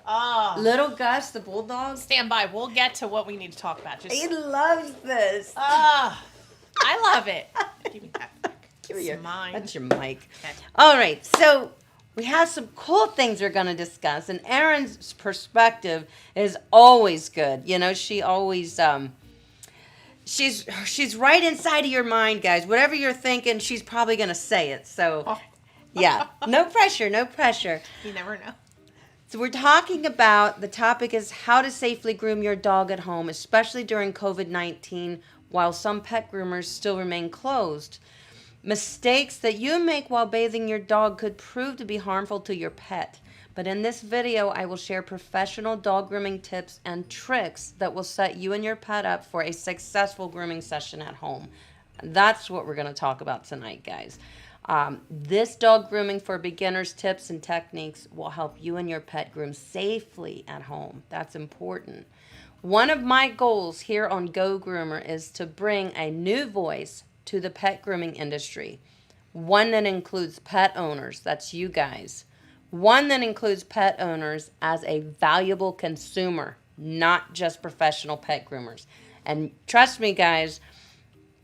Oh. Little Gus, the bulldog. Stand by. We'll get to what we need to talk about. He loves this. I love it. Give me that. It's mine. That's your mic. Okay. All right, so we have some cool things we're going to discuss, and Erin's perspective is always good. You know, she always she's right inside of your mind, guys. Whatever you're thinking, she's probably going to say it. So, yeah, no pressure, no pressure. You never know. So we're talking about, the topic is how to safely groom your dog at home, especially during COVID-19, while some pet groomers still remain closed. Mistakes that you make while bathing your dog could prove to be harmful to your pet. But in this video, I will share professional dog grooming tips and tricks that will set you and your pet up for a successful grooming session at home. That's what we're going to talk about tonight, guys. This dog grooming for beginners tips and techniques will help you and your pet groom safely at home. That's important. One of my goals here on Go Groomer is to bring a new voice to the pet grooming industry. One that includes pet owners, that's you guys. One that includes pet owners as a valuable consumer, not just professional pet groomers. And trust me, guys,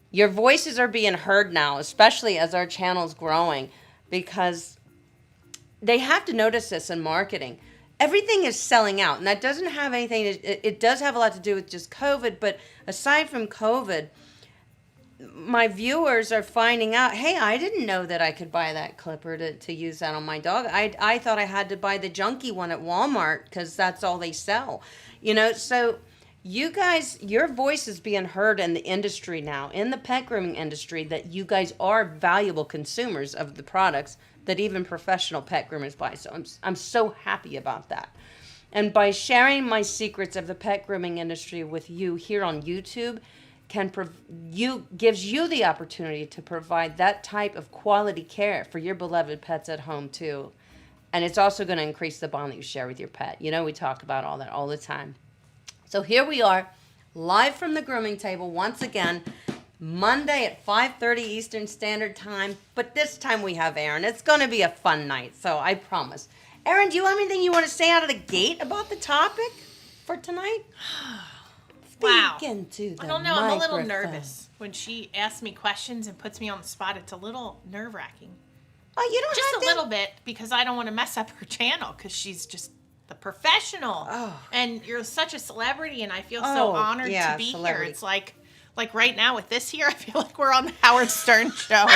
your voices are being heard now, especially as our channel's growing, because they have to notice this in marketing. Everything is selling out, and that doesn't have anything, it does have a lot to do with just COVID, but aside from COVID, my viewers are finding out, hey, I didn't know that I could buy that clipper to use that on my dog. I thought I had to buy the junky one at Walmart because that's all they sell. You know, so you guys, your voice is being heard in the industry now, in the pet grooming industry, that you guys are valuable consumers of the products that even professional pet groomers buy. So I'm so happy about that. And by sharing my secrets of the pet grooming industry with you here on YouTube, gives you the opportunity to provide that type of quality care for your beloved pets at home too. And it's also going to increase the bond that you share with your pet. You know, we talk about all that all the time. So here we are, live from the grooming table once again, Monday at 5:30 Eastern Standard Time. But this time we have Erin. It's going to be a fun night, so I promise. Erin, do you have anything you want to say out of the gate about the topic for tonight? Wow. I don't know. I'm a little nervous when she asks me questions and puts me on the spot. It's a little nerve-wracking. Oh, you don't just have a little bit, because I don't want to mess up her channel, because she's just the professional. Oh. And you're such a celebrity, and I feel so honored to be here. It's like right now with this here, I feel like we're on the Howard Stern show.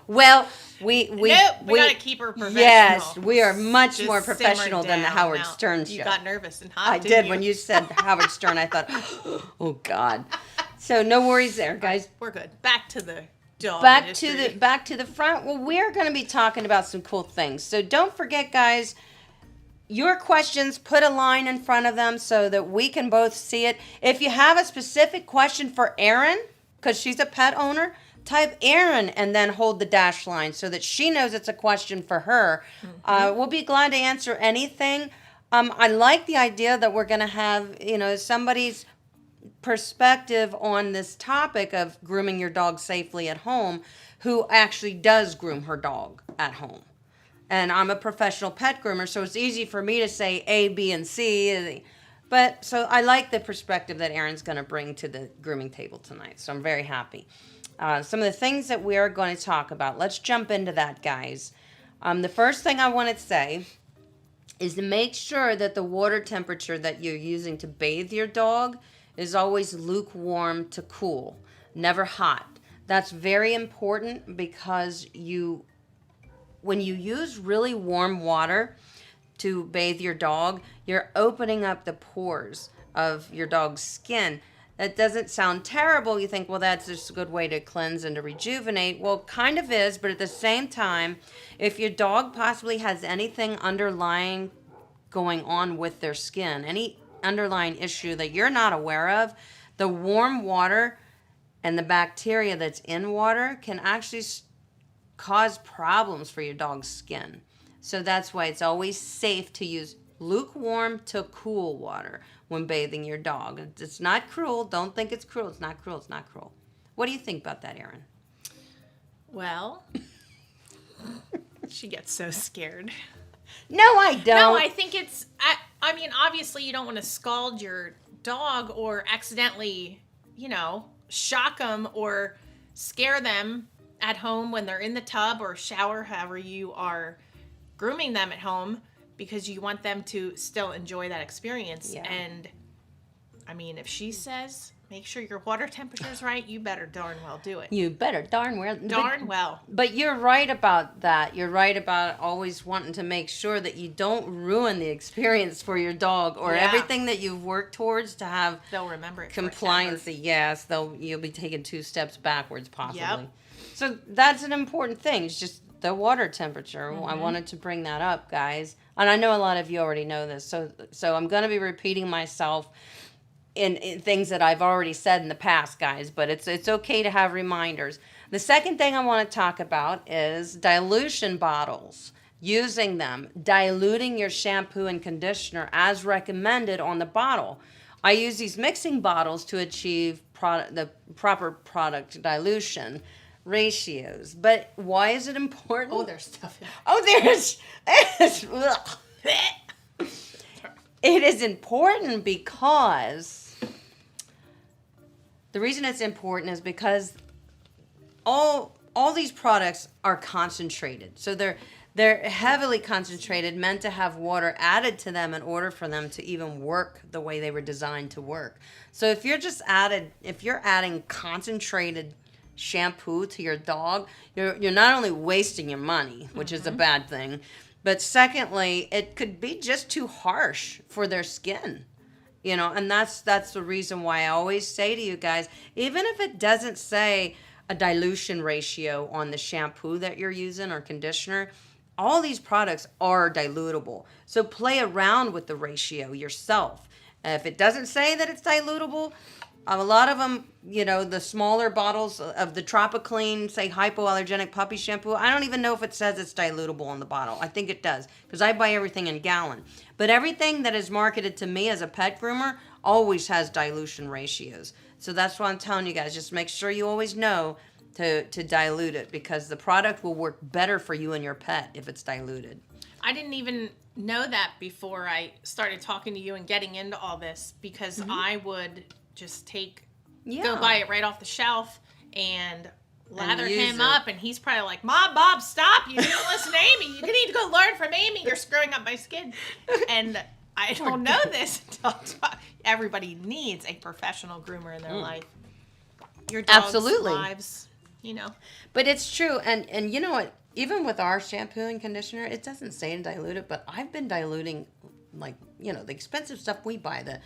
Well, we got to keep her professional. Yes, we are much Just more professional than the Howard now. Stern show. You got nervous and hot. I did when you said Howard Stern. I thought, oh God. So no worries there, guys. We're good. Back to the dog Back industry. to the front. Well, we're going to be talking about some cool things. So don't forget, guys. Your questions, put a line in front of them so that we can both see it. If you have a specific question for Erin, because she's a pet owner, type Erin and then hold the dash line so that she knows it's a question for her. Mm-hmm. We'll be glad to answer anything. I like the idea that we're going to have, somebody's perspective on this topic of grooming your dog safely at home who actually does groom her dog at home. And I'm a professional pet groomer, so it's easy for me to say A, B, and C. But so I like the perspective that Erin's going to bring to the grooming table tonight. So I'm very happy. Some of the things that we are going to talk about. Let's jump into that, guys. The first thing I want to say is to make sure that the water temperature that you're using to bathe your dog is always lukewarm to cool, never hot. That's very important because when you use really warm water to bathe your dog, you're opening up the pores of your dog's skin. That doesn't sound terrible. You think, well, that's just a good way to cleanse and to rejuvenate. Well, kind of is, but at the same time, if your dog possibly has anything underlying going on with their skin, any underlying issue that you're not aware of, the warm water and the bacteria that's in water can actually cause problems for your dog's skin. So that's why it's always safe to use lukewarm to cool water when bathing your dog. It's not cruel. Don't think it's cruel. It's not cruel. It's not cruel. What do you think about that, Erin? Well, she gets so scared. No, I don't. No, I think it's, I mean, obviously you don't want to scald your dog or accidentally, shock them or scare them at home when they're in the tub or shower, however you are grooming them at home, because you want them to still enjoy that experience. Yeah. And I mean, if she says, make sure your water temperature is right, you better darn well do it. You better darn well. But you're right about that. You're right about always wanting to make sure that you don't ruin the experience for your dog or everything that you've worked towards to have. They'll remember it. Compliance. Yes, you'll be taking 2 steps backwards possibly. Yep. So that's an important thing. It's just the water temperature. Mm-hmm. I wanted to bring that up, guys. And I know a lot of you already know this. So I'm going to be repeating myself in things that I've already said in the past, guys, but it's okay to have reminders. The second thing I want to talk about is dilution bottles. Using them, diluting your shampoo and conditioner as recommended on the bottle. I use these mixing bottles to achieve the proper product dilution ratios. But why is it important? Oh, there's stuff in it. It is important because the reason it's important is because all these products are concentrated. So they're heavily concentrated, meant to have water added to them in order for them to even work the way they were designed to work. So if you're adding concentrated shampoo to your dog, you're not only wasting your money, which is a bad thing, but secondly, it could be just too harsh for their skin. And that's the reason why I always say to you guys, even if it doesn't say a dilution ratio on the shampoo that you're using or conditioner, all these products are dilutable. So play around with the ratio yourself. If it doesn't say that it's dilutable, a lot of them, the smaller bottles of the Tropiclean, say hypoallergenic puppy shampoo, I don't even know if it says it's dilutable on the bottle. I think it does, because I buy everything in gallon. But everything that is marketed to me as a pet groomer always has dilution ratios. So that's why I'm telling you guys, just make sure you always know to dilute it, because the product will work better for you and your pet if it's diluted. I didn't even know that before I started talking to you and getting into all this, because I would just go buy it right off the shelf and lather him up, and he's probably like, Mom, Bob, stop, you didn't listen to Amy, you need to go learn from Amy, you're screwing up my skin. And I don't know this until everybody needs a professional groomer in their life. Your dog's lives, But it's true, and you know what, even with our shampoo and conditioner, it doesn't say to dilute it, but I've been diluting, the expensive stuff we buy, the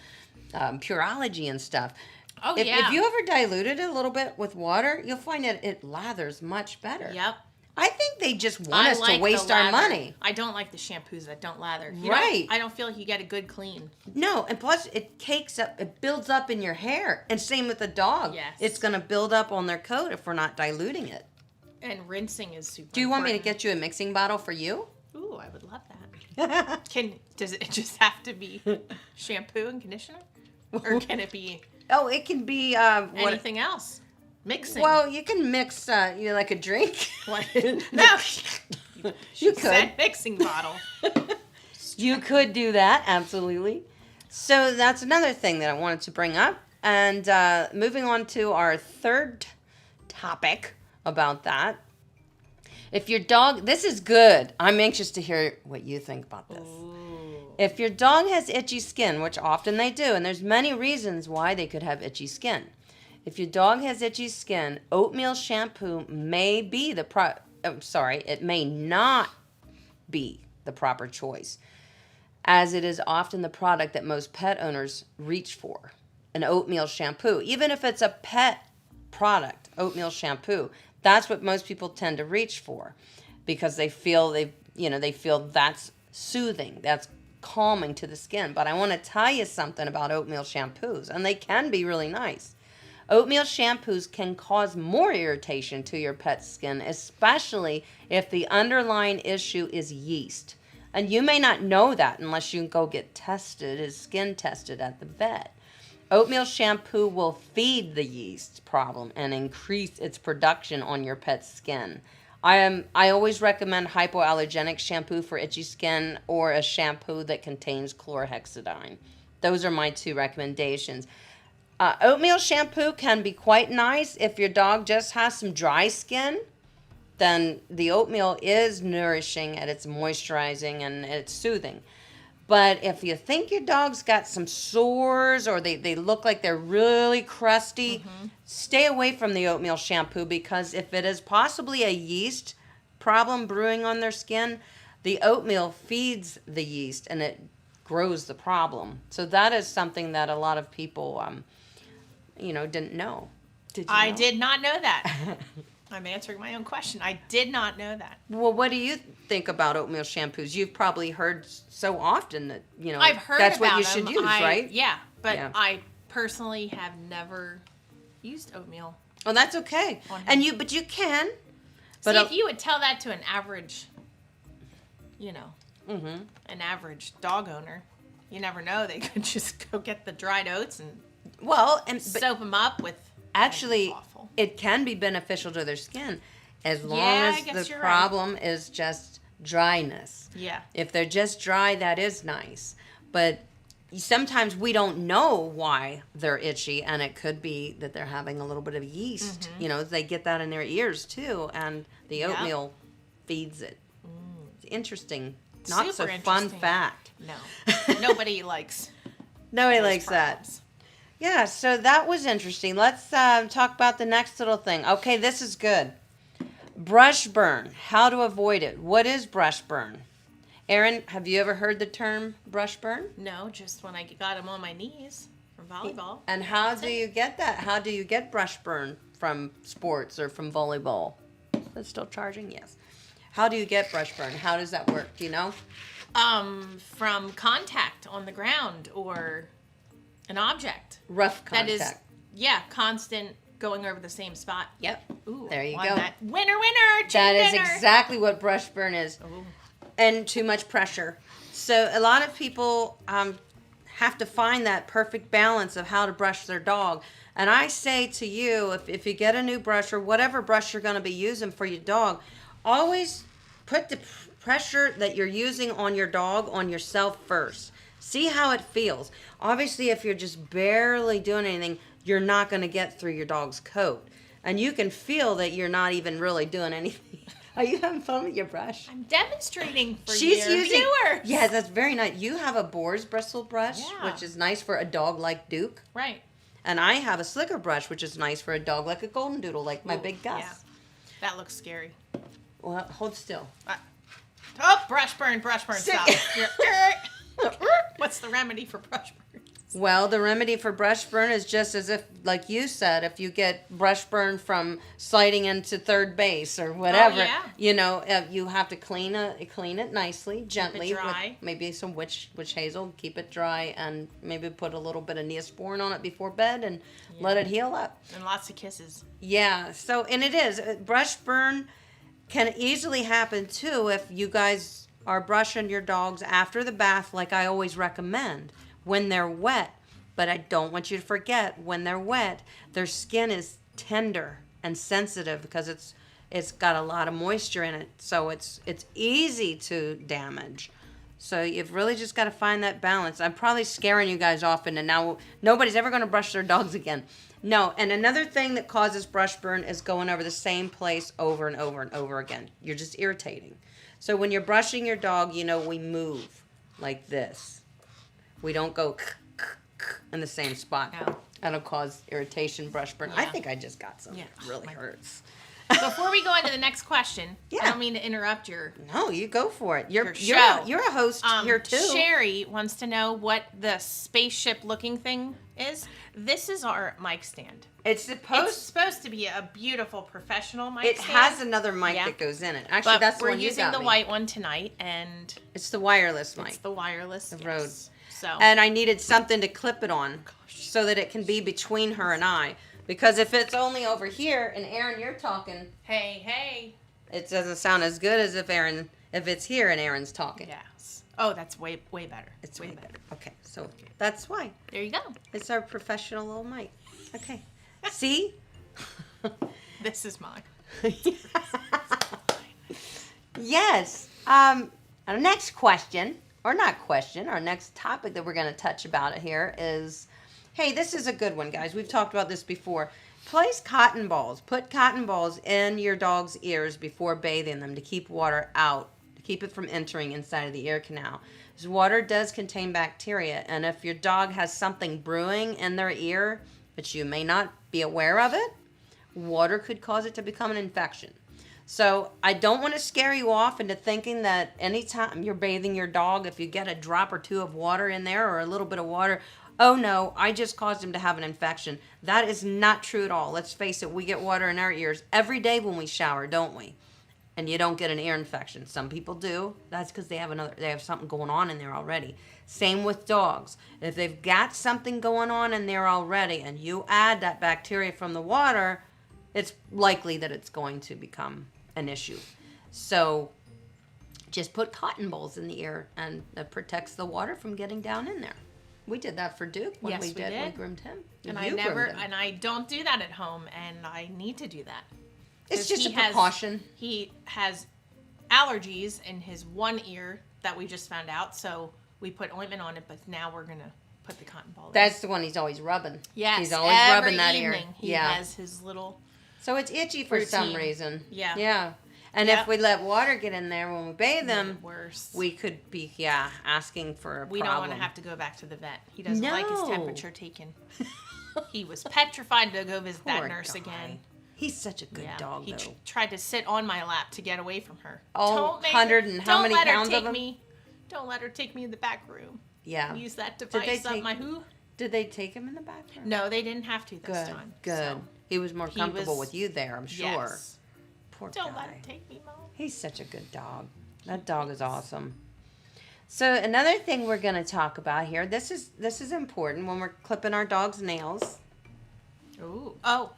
Pureology and stuff. Oh, If you ever dilute it a little bit with water, you'll find that it lathers much better. Yep. I think they just want us to waste our money. I don't like the shampoos that don't lather. Right. I don't feel like you get a good clean. No, and plus it cakes up, it builds up in your hair. And same with the dog. Yes. It's going to build up on their coat if we're not diluting it. And rinsing is super Do you want me to important. get you a mixing bottle for you? Ooh, I would love that. Does it just have to be shampoo and conditioner? Or can it be Oh, it can be anything else? Mixing. Well, you can mix like a drink. What? No. You could. Said mixing bottle. You could do that, absolutely. So that's another thing that I wanted to bring up. And moving on to our third topic about that. If your dog, this is good. I'm anxious to hear what you think about this. Ooh. If your dog has itchy skin, which often they do, and there's many reasons why they could have itchy skin. If your dog has itchy skin, oatmeal shampoo may be it may not be the proper choice, as it is often the product that most pet owners reach for, an oatmeal shampoo. Even if it's a pet product, oatmeal shampoo, that's what most people tend to reach for, because they feel that's soothing, that's calming to the skin. But I want to tell you something about oatmeal shampoos, and they can be really nice. Oatmeal shampoos can cause more irritation to your pet's skin, especially if the underlying issue is yeast. And you may not know that unless you go get skin tested at the vet. Oatmeal shampoo will feed the yeast problem and increase its production on your pet's skin. I always recommend hypoallergenic shampoo for itchy skin or a shampoo that contains chlorhexidine. Those are my 2 recommendations. Oatmeal shampoo can be quite nice if your dog just has some dry skin. Then the oatmeal is nourishing and it's moisturizing and it's soothing. But if you think your dog's got some sores or they look like they're really crusty, stay away from the oatmeal shampoo, because if it is possibly a yeast problem brewing on their skin, the oatmeal feeds the yeast and it grows the problem. So that is something that a lot of people, didn't know. Did you know? I did not know that. I'm answering my own question. I did not know that. Well, what do you think about oatmeal shampoos? You've probably heard so often that, I've heard that's about what you them. should use, right? Yeah, but I personally have never used oatmeal. Oh, that's okay. But you can. But see, if you would tell that to an average, an average dog owner, you never know. They could just go get the dried oats and soap them up with. Actually, it can be beneficial to their skin as long as the problem is just dryness. Yeah. If they're just dry, that is nice. But sometimes we don't know why they're itchy, and it could be that they're having a little bit of yeast. They get that in their ears too, and the oatmeal feeds it. It's interesting. Not Super so interesting. fun fact. No. Nobody likes that. problems. Yeah, so that was interesting. Let's talk about the next little thing. Okay, this is good. Brush burn. How to avoid it. What is brush burn? Erin, have you ever heard the term brush burn? No, just when I got them on my knees from volleyball. And how do you get that? How do you get brush burn from sports or from volleyball? Is it still charging? Yes. How do you get brush burn? How does that work? Do you know? From contact on the ground or an object. Rough contact. That is, constant going over the same spot. Yep. Ooh, there you go. That. Winner, that is exactly what brush burn is. Ooh. And too much pressure. So a lot of people have to find that perfect balance of how to brush their dog. And I say to you, if you get a new brush or whatever brush you're going to be using for your dog, always put the pressure that you're using on your dog on yourself first. See how it feels. Obviously, if you're just barely doing anything, you're not going to get through your dog's coat. And you can feel that you're not even really doing anything. Are you having fun with your brush? I'm demonstrating for your viewers. Yeah, that's very nice. You have a boar's bristle brush, which is nice for a dog like Duke. Right. And I have a slicker brush, which is nice for a dog like a golden doodle, like my big Gus. Yeah. That looks scary. Well, hold still. Brush burn, stop. What's the remedy for brush burn? Well, the remedy for brush burn is just as if, like you said, if you get brush burn from sliding into third base or whatever, you have to clean it nicely, gently, keep it dry. With maybe some witch hazel, keep it dry, and maybe put a little bit of Neosporin on it before bed and let it heal up. And lots of kisses. Yeah. So, and it is brush burn can easily happen too if you guys are brushing your dogs after the bath, like I always recommend. When they're wet, but I don't want you to forget, when they're wet, their skin is tender and sensitive because it's got a lot of moisture in it, so it's easy to damage. So you've really just got to find that balance. I'm probably scaring you guys off, and now nobody's ever going to brush their dogs again. No, and another thing that causes brush burn is going over the same place over and over and over again. You're just irritating. So when you're brushing your dog, we move like this. We don't go in the same spot. No. That'll cause irritation, brush burn. Yeah. I think I just got some. Yeah. It really hurts. Before we go into the next question, I don't mean to interrupt your No, you go for it. You're show. You're a host here too. Sherry wants to know what the spaceship looking thing is. This is our mic stand. It's supposed to be a beautiful professional mic stand. It has another mic that goes in it. Actually, but that's the we're one you using got the me. white one tonight, and it's the wireless mic. It's the wireless. The Rode. So. And I needed something to clip it on so that it can be between her and I. Because if it's only over here and Erin, you're talking. Hey. It doesn't sound as good as if it's here and Erin's talking. Yes. Oh, that's way better. It's way better. Okay, so that's why. There you go. It's our professional little mic. Okay. See? This is mine. Yes. Our next question, or not question, our next topic that we're going to touch about here is, hey, this is a good one, guys. We've talked about this before. Place cotton balls. Put cotton balls in your dog's ears before bathing them to keep water out, to keep it from entering inside of the ear canal. Because water does contain bacteria, and if your dog has something brewing in their ear, but you may not be aware of it, water could cause it to become an infection. So I don't want to scare you off into thinking that anytime you're bathing your dog, if you get a drop or two of water in there or a little bit of water, oh no, I just caused him to have an infection. That is not true at all. Let's face it, we get water in our ears every day when we shower, don't we? And you don't get an ear infection. Some people do. That's because they have something going on in there already. Same with dogs. If they've got something going on in there already and you add that bacteria from the water, it's likely that it's going to become an issue. So just put cotton balls in the ear, and that protects the water from getting down in there. We did that for Duke when we groomed him. And I don't do that at home, and I need to do that. It's just a precaution. He has allergies in his one ear that we just found out, so we put ointment on it, but now we're going to put the cotton ball in. That's the one he's always rubbing. Yes, he's always rubbing that ear. He has his little... So it's itchy for some reason. Yeah. Yeah. And if we let water get in there when we bathe them, worse. We could be, asking for a problem. We don't want to have to go back to the vet. He doesn't like his temperature taken. He was petrified to go visit that nurse again. He's such a good dog, though. He tried to sit on my lap to get away from her. Oh, 100 and how many pounds of him? Don't let her take me in the back room. Yeah. Use that device up my who? Did they take him in the back room? No, they didn't have to this time. Good. So he was more comfortable with you there, I'm sure. Yes. Poor Don't guy. let him take me, Mom. He's such a good dog. That dog is awesome. So another thing we're going to talk about here, this is important when we're clipping our dog's nails. Ooh. Oh.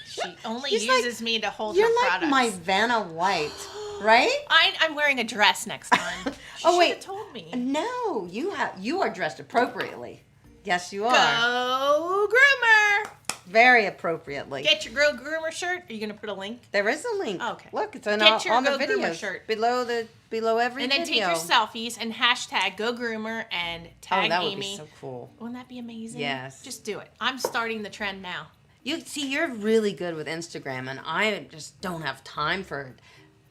She only uses me to hold her products. products. You're like my Vanna White, right? I'm wearing a dress next time. Oh, wait. She should have told me. No, you are dressed appropriately. Yes, you are. Go Groomer. Very appropriately. Get your Go Groomer shirt. Are you going to put a link? There is a link. Okay. Look, it's on all the videos. Shirt. Below every video. And then take your selfies and hashtag Go Groomer and tag that Amy. would be so cool. Wouldn't that be amazing? Yes. Just do it. I'm starting the trend now. You're really good with Instagram, and I just don't have time for it.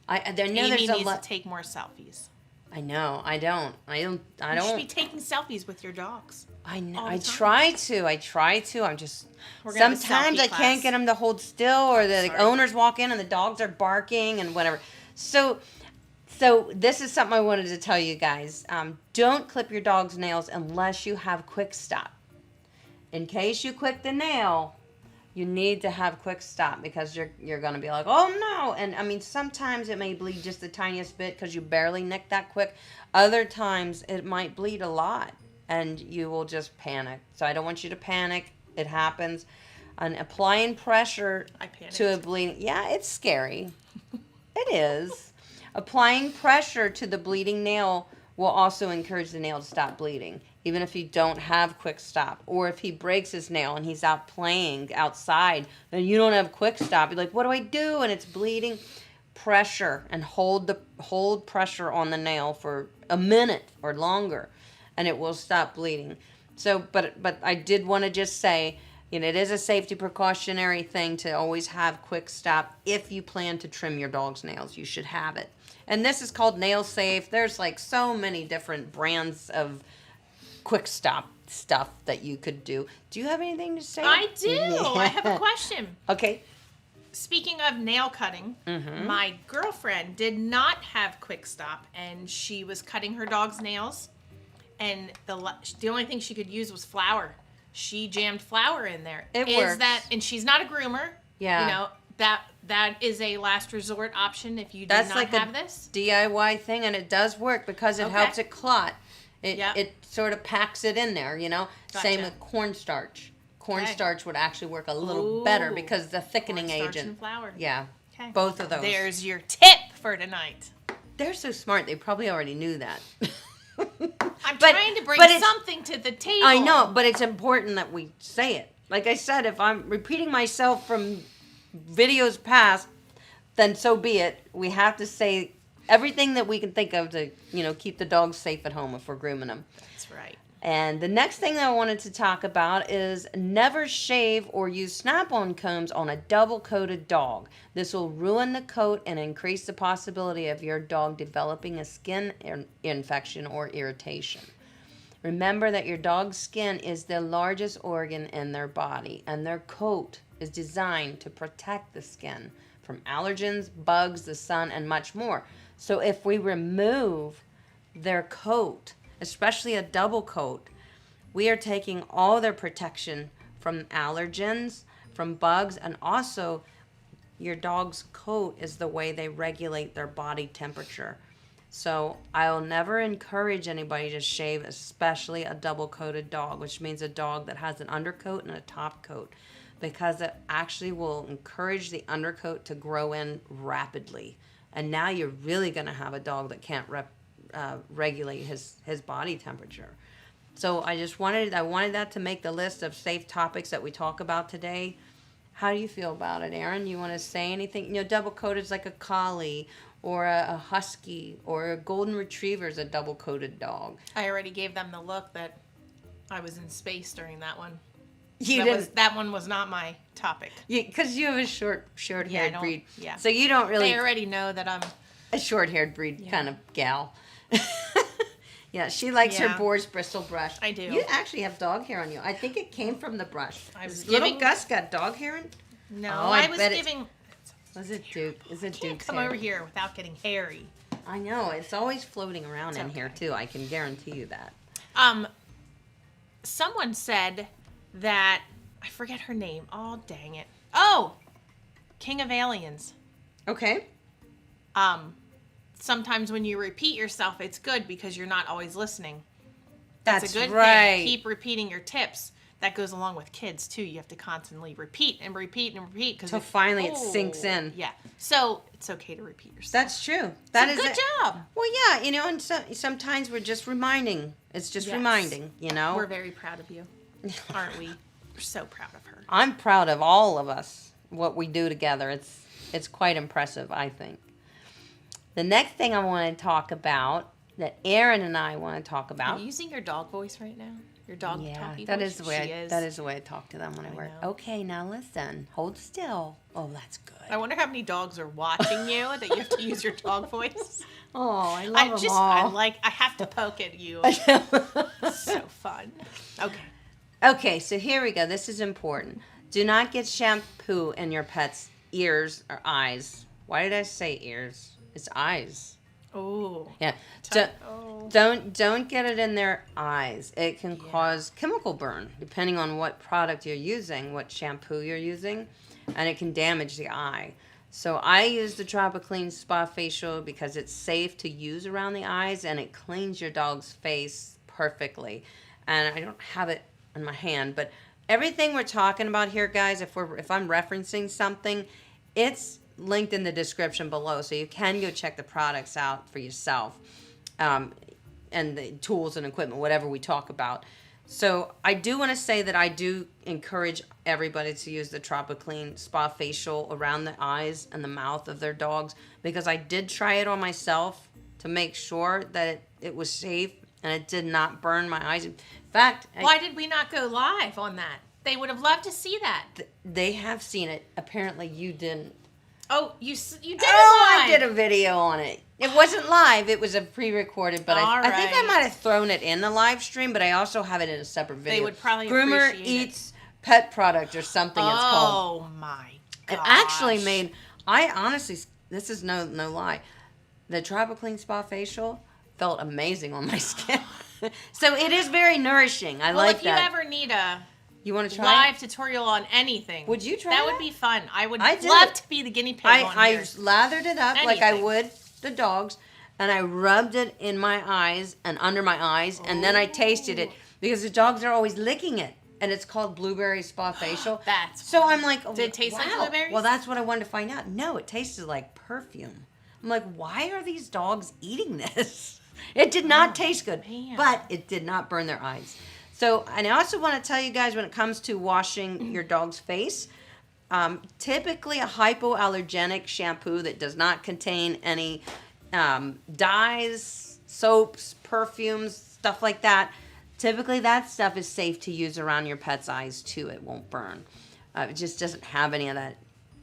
Amy needs to take more selfies. I know. I don't. You should be taking selfies with your dogs. I know. I try to. I'm just. Sometimes I can't get them to hold still, or the owners walk in and the dogs are barking and whatever. So this is something I wanted to tell you guys. Don't clip your dog's nails unless you have quick stop. In case you clip the nail, you need to have quick stop, because you're going to be like, oh no. And I mean, sometimes it may bleed just the tiniest bit because you barely nicked that quick. Other times it might bleed a lot and you will just panic. So I don't want you to panic. It happens. And applying pressure to a bleeding, it's scary. It is. Applying pressure to the bleeding nail will also encourage the nail to stop bleeding, even if you don't have quick stop. Or if he breaks his nail and he's out playing outside, then you don't have quick stop. You're like, what do I do? And it's bleeding. Pressure, and hold pressure on the nail for a minute or longer, and it will stop bleeding. So, but I did want to just say, it is a safety precautionary thing to always have quick stop. If you plan to trim your dog's nails, you should have it. And this is called Nail Safe. There's like so many different brands of quick stop stuff that you could do. Do you have anything to say? I do. I have a question. Okay. Speaking of nail cutting, my girlfriend did not have quick stop, and she was cutting her dog's nails, and the only thing she could use was flour. She jammed flour in there. It works. And she's not a groomer. Yeah. That is a last resort option if you do That's not like have this. DIY thing, and it does work because it helps it clot. It sort of packs it in there, Gotcha. Same with cornstarch. Cornstarch would actually work a little better because the thickening agent. Cornstarch and flour. Yeah. Okay. Both of those. There's your tip for tonight. They're so smart. They probably already knew that. I'm trying to bring something to the table. I know, but it's important that we say it. Like I said, if I'm repeating myself from videos past, then so be it. We have to say everything that we can think of to, keep the dogs safe at home if we're grooming them. That's right. And the next thing that I wanted to talk about is never shave or use snap-on combs on a double-coated dog. This will ruin the coat and increase the possibility of your dog developing a skin infection or irritation. Remember that your dog's skin is the largest organ in their body, and their coat is designed to protect the skin from allergens, bugs, the sun, and much more. So if we remove their coat, especially a double coat, we are taking all their protection from allergens, from bugs, and also your dog's coat is the way they regulate their body temperature. So I'll never encourage anybody to shave, especially a double-coated dog, which means a dog that has an undercoat and a top coat, because it actually will encourage the undercoat to grow in rapidly. And now you're really going to have a dog that can't regulate his body temperature. So I wanted that to make the list of safe topics that we talk about today. How do you feel about it, Aaron? You want to say anything? Double coated is like a collie or a husky or a golden retriever is a double coated dog. I already gave them the look that I was in space during that one. That one was not my topic. Because you have a short-haired breed. Yeah. So you don't really. They already know that I'm a short-haired breed kind of gal. Yeah, she likes her Boar's bristle brush. I do. You actually have dog hair on you. I think it came from the brush. Little Gus got dog hair in? No, I was giving. Was it Duke? Is it Duke's come hair? over here without getting hairy. I know. It's always floating around in here, too. I can guarantee you that. Someone said that, I forget her name. Oh, dang it. Oh! King of Aliens. Okay. Sometimes when you repeat yourself, it's good because you're not always listening. That's a good right. thing. Keep repeating your tips. That goes along with kids, too. You have to constantly repeat and repeat and repeat. Until finally it sinks in. Yeah. So it's okay to repeat yourself. That's true. It's a good job. Well, yeah, and sometimes we're just reminding. It's just reminding, We're very proud of you, aren't we? We're so proud of her. I'm proud of all of us, what we do together. It's quite impressive, I think. The next thing I want to talk about, that Aaron and I want to talk about. Are you using your dog voice right now? Your dog talking that voice? is the way that is the way I talk to them when I work. Okay, now listen. Hold still. Oh, that's good. I wonder how many dogs are watching you that you have to use your dog voice. Oh, I love them all. I have to poke at you. So fun. Okay, so here we go. This is important. Do not get shampoo in your pet's ears or eyes. Why did I say ears? It's eyes. Oh. Yeah. Don't get it in their eyes. It can cause chemical burn, depending on what product you're using, what shampoo you're using, and it can damage the eye. So I use the Tropiclean Spa Facial because it's safe to use around the eyes, and it cleans your dog's face perfectly. And I don't have it in my hand, but everything we're talking about here, guys, if I'm referencing something, it's linked in the description below, so you can go check the products out for yourself, and the tools and equipment, whatever we talk about. So I do want to say that I do encourage everybody to use the Tropiclean Spa Facial around the eyes and the mouth of their dogs, because I did try it on myself to make sure that it was safe and it did not burn my eyes. In fact, why did we not go live on that? They would have loved to see that. They have seen it. Apparently you didn't. Oh, you did it live. I did a video on it. It wasn't live. It was a pre-recorded, but I think I might have thrown it in the live stream, but I also have it in a separate video. They would probably Groomer Eats Pet Product or something it's called. Oh, my gosh. It actually made, I honestly, this is no lie, the Tropiclean Spa Facial felt amazing on my skin. So it is very nourishing. I like that. Well, if you ever need a... You want to try live tutorial on anything. Would you try that? That would be fun. I would love to be the guinea pig on here. I lathered it up like I would the dogs, and I rubbed it in my eyes and under my eyes, and then I tasted it, because the dogs are always licking it, and it's called Blueberry Spa Facial. So I'm like, did it taste like blueberries? Well, that's what I wanted to find out. No, it tasted like perfume. I'm like, why are these dogs eating this? It did not taste good, but it did not burn their eyes. So, and I also want to tell you guys, when it comes to washing your dog's face, Typically a hypoallergenic shampoo that does not contain any dyes, soaps, perfumes, stuff like that. Typically that stuff is safe to use around your pet's eyes too. It won't burn. It just doesn't have any of that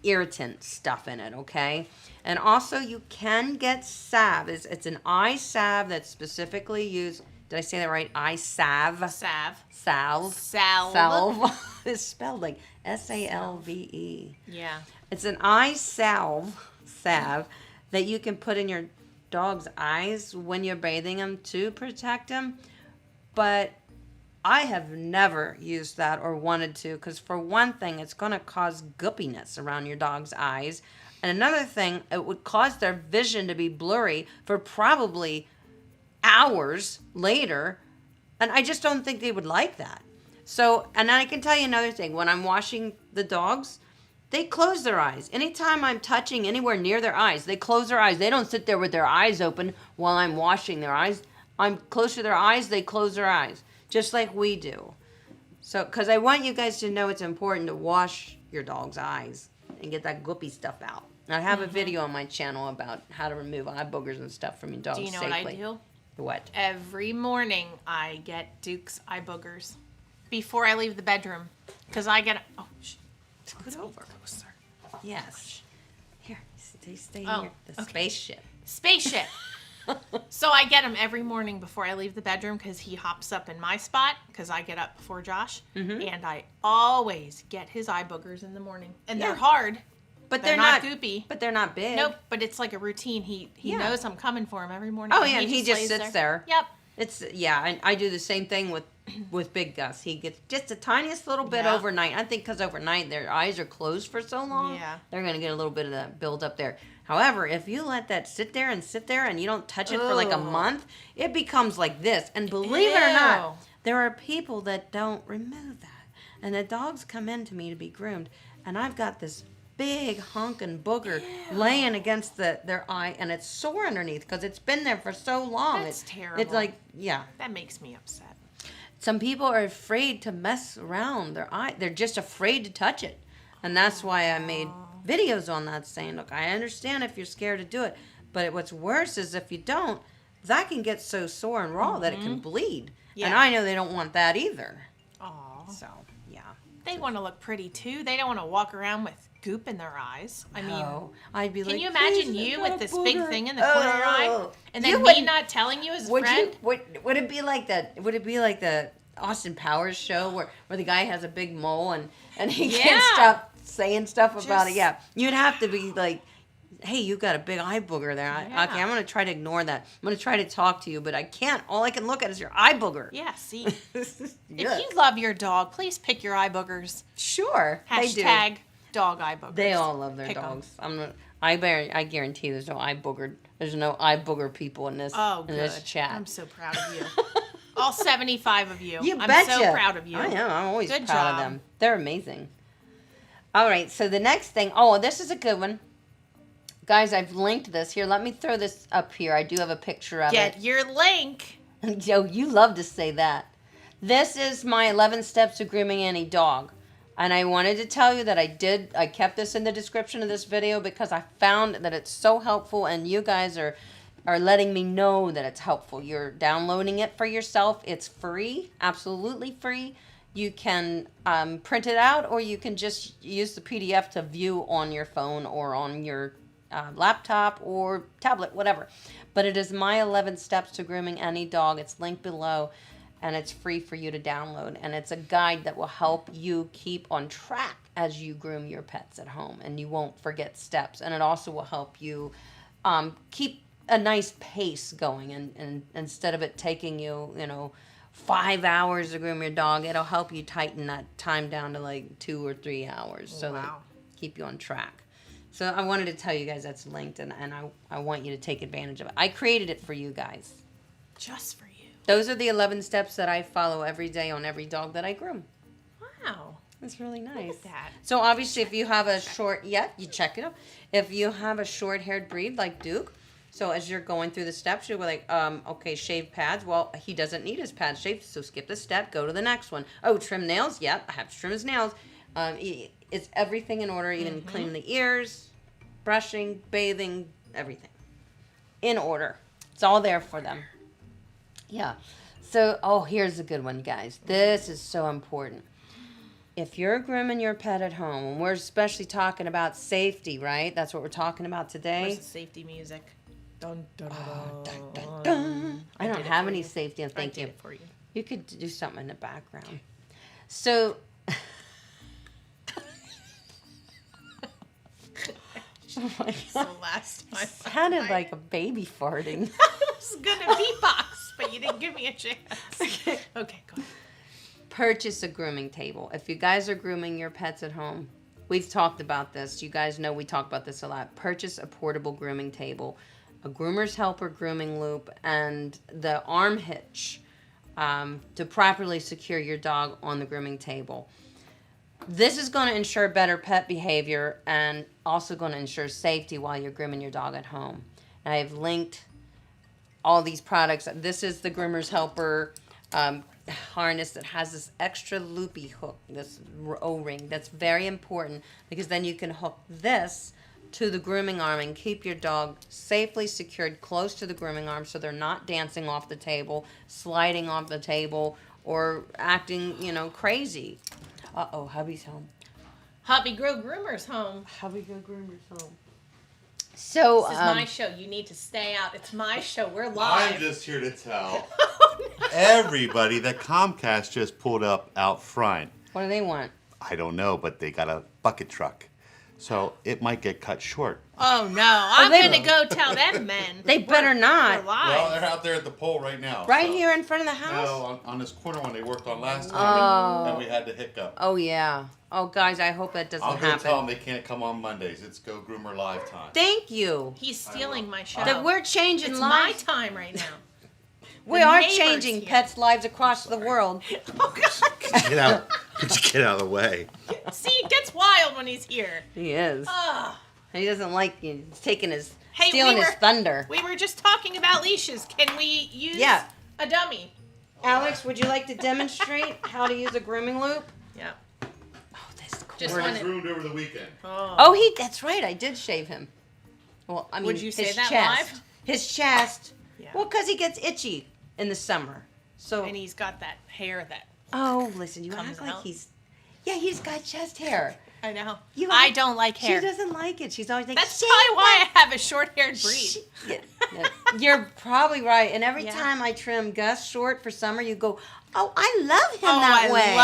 irritant stuff in it, okay? And also you can get salve. It's an eye salve that's specifically used. Did I say that right? Eye salve. Salve. Salve. It's spelled like S-A-L-V-E. Yeah. It's an eye salve that you can put in your dog's eyes when you're bathing them to protect them. But I have never used that or wanted to, because for one thing, it's going to cause guppiness around your dog's eyes. And another thing, it would cause their vision to be blurry for probably hours later. And I just don't think they would like that. So, and I can tell you another thing. When I'm washing the dogs, they close their eyes. Anytime I'm touching anywhere near their eyes, they close their eyes. They don't sit there with their eyes open while I'm washing their eyes. I'm close to their eyes, they close their eyes, just like we do. So, because I want you guys to know it's important to wash your dog's eyes and get that guppy stuff out. I have a video on my channel about how to remove eye boogers and stuff from your dog safely. Do you know what I do? What? Every morning I get Duke's eye boogers before I leave the bedroom, because I get. Oh, scoot over closer. Yes. Here, stay Oh, here. The okay. Spaceship. So I get him every morning before I leave the bedroom, because he hops up in my spot, because I get up before Josh. And I always get his eye boogers in the morning. And they're hard. But they're not goopy. But they're not big. Nope, but it's like a routine. He knows I'm coming for him every morning. Oh, yeah, and he just sits there. Yep. And I do the same thing with Big Gus. He gets just the tiniest little bit overnight. I think because overnight their eyes are closed for so long, they're going to get a little bit of that build up there. However, if you let that sit there and you don't touch it for like a month, it becomes like this. And believe it or not, there are people that don't remove that. And the dogs come in to me to be groomed, and I've got this big honking booger laying against their eye, and it's sore underneath because it's been there for so long. That's terrible. It's like, That makes me upset. Some people are afraid to mess around their eye. They're just afraid to touch it. And that's why I made videos on that saying, look, I understand if you're scared to do it, but what's worse is if you don't, that can get so sore and raw that it can bleed. Yeah. And I know they don't want that either. Aw. So, yeah. They want to look pretty too. They don't want to walk around with goop in their eyes. I mean, I'd be like, can you imagine you with this big thing in the corner of your eye, and then me not telling you as a friend? Would it be like that? Would it be like the Austin Powers show where the guy has a big mole and he can't stop saying stuff about it? Yeah, you'd have to be like, hey, you got a big eye booger there. Okay, I'm going to try to ignore that. I'm going to try to talk to you, but I can't. All I can look at is your eye booger. Yeah, see. If you love your dog, please pick your eye boogers. Sure, they do. Hashtag dog eye boogers. They all love their dogs. I guarantee there's no eye booger people in this this chat. I'm so proud of you. All 75 of you. You I'm betcha. so proud of you. I am. I'm always Good proud of them. They're amazing. All right, so the next thing. Oh, this is a good one. Guys, I've linked this. Here, let me throw this up here. I do have a picture of it. Get your link. Joe, you love to say that. This is my 11 steps to grooming any dog. And I wanted to tell you that I kept this in the description of this video because I found that it's so helpful, and you guys are letting me know that it's helpful. You're downloading it for yourself. It's free, absolutely free. You can print it out, or you can just use the PDF to view on your phone or on your laptop or tablet, whatever. But it is my 11 steps to grooming any dog. It's linked below. And it's free for you to download. And it's a guide that will help you keep on track as you groom your pets at home. And you won't forget steps. And it also will help you keep a nice pace going. And instead of it taking you, 5 hours to groom your dog, it'll help you tighten that time down to like 2 or 3 hours. So that keep you on track. So I wanted to tell you guys that's linked. And I want you to take advantage of it. I created it for you guys. Just for you. Those are the 11 steps that I follow every day on every dog that I groom. Wow. That's really nice. Look at that. So obviously if you have a you check it out. If you have a short-haired breed like Duke, so as you're going through the steps, you're like, okay, shave pads. Well, he doesn't need his pads shaved, so skip the step, go to the next one. Oh, trim nails. Yep, I have to trim his nails. it's everything in order, even cleaning the ears, brushing, bathing, everything. In order. It's all there for them. Yeah. So, here's a good one, guys. This is so important. If you're grooming your pet at home, and we're especially talking about safety, right? That's what we're talking about today. Where's the safety music? Dun, dun, dun, dun, dun, dun. I don't have any safety. Thank you. It for you. You could do something in the background. Okay. So, oh my God. The last time. Sounded like a baby farting. I was going to beatbox, but you didn't give me a chance. Okay, go ahead. Purchase a grooming table. If you guys are grooming your pets at home, we've talked about this. You guys know we talk about this a lot. Purchase a portable grooming table, a groomer's helper grooming loop, and the arm hitch to properly secure your dog on the grooming table. This is going to ensure better pet behavior and also going to ensure safety while you're grooming your dog at home. And I have linked all these products. This is the groomer's helper harness that has this extra loopy hook, this O-ring. That's very important because then you can hook this to the grooming arm and keep your dog safely secured close to the grooming arm so they're not dancing off the table, sliding off the table, or acting, crazy. Uh-oh, hubby's home. Hubby Grow Groomer's home. Hubby Grow Groomer's home. So, this is my show. You need to stay out. It's my show. We're live. I'm just here to tell everybody that Comcast just pulled up out front. What do they want? I don't know, but they got a bucket truck. So it might get cut short. Oh, no. I'm going to go tell them, men. They better not. We're live. Well, they're out there at the pole right now. Right here in front of the house? No, on this corner one they worked on last time, and we had the hiccup. Oh, yeah. Oh, guys, I hope that doesn't happen. I'll go tell them they can't come on Mondays. It's Go Groomer Live time. Thank you. He's stealing my show. That we're changing it's lives. my time right now. We are changing pets' lives across the world. Oh, God. Get out. Get out of the way. See, it gets wild when he's here. He is. Oh. He doesn't like you. He's taking his, stealing his thunder. We were just talking about leashes. Can we use a dummy? Alex, would you like to demonstrate how to use a grooming loop? Yeah. Oh, that's cool. Just We're groomed over the weekend. Oh, that's right. I did shave him. Well, I mean, would you say that chest. live? His chest. Yeah. Well, because he gets itchy in the summer. So. And he's got that hair that. Oh, listen, you comes act like out. he's got chest hair. I know. You I don't like hair. She doesn't like it. She's always like, that's probably why I have a short-haired breed. You're probably right. And every Yeah. time I trim Gus short for summer, you go, oh, I love him that way.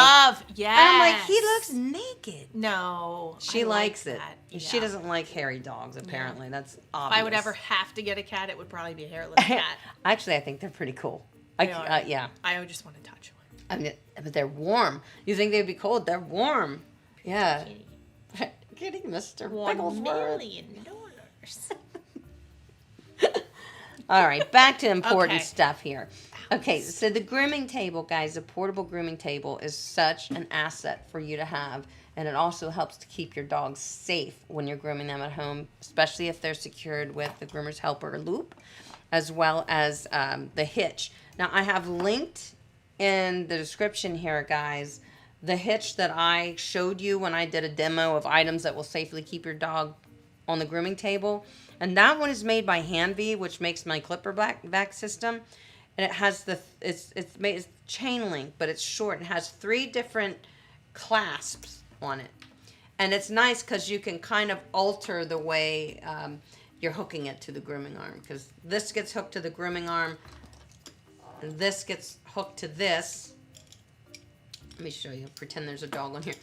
Yes. And I'm like, he looks naked. No. She likes it. Yeah. She doesn't like hairy dogs, apparently. That's obvious. If I would ever have to get a cat, it would probably be a hairless cat. Actually, I think they're pretty cool. Yeah. I just want to touch one. I mean, but they're warm. You think they'd be cold? They're warm. Yeah. Kitty, Mr. Bigglesworth. $1 million. All right, back to important Okay. stuff here. Okay, so the grooming table, guys, the portable grooming table is such an asset for you to have, and it also helps to keep your dogs safe when you're grooming them at home, especially if they're secured with the groomer's helper loop, as well as the hitch. Now, I have linked in the description here, guys, the hitch that I showed you when I did a demo of items that will safely keep your dog on the grooming table. And that one is made by Hanvee, which makes my clipper back system. And it has it's chain link, but it's short. It has 3 different clasps on it. And it's nice because you can kind of alter the way you're hooking it to the grooming arm. Because this gets hooked to the grooming arm. And this gets hooked to this. Let me show you. Pretend there's a dog on here.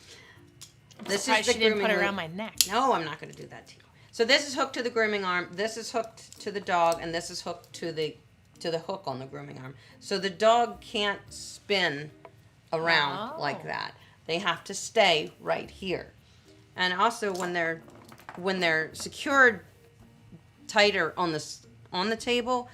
This is the she didn't put it loop. around my neck. No, I'm not going to do that to you. So this is hooked to the grooming arm. This is hooked to the dog, and this is hooked to the hook on the grooming arm. So the dog can't spin around like that. They have to stay right here. And also when they're secured tighter on the table,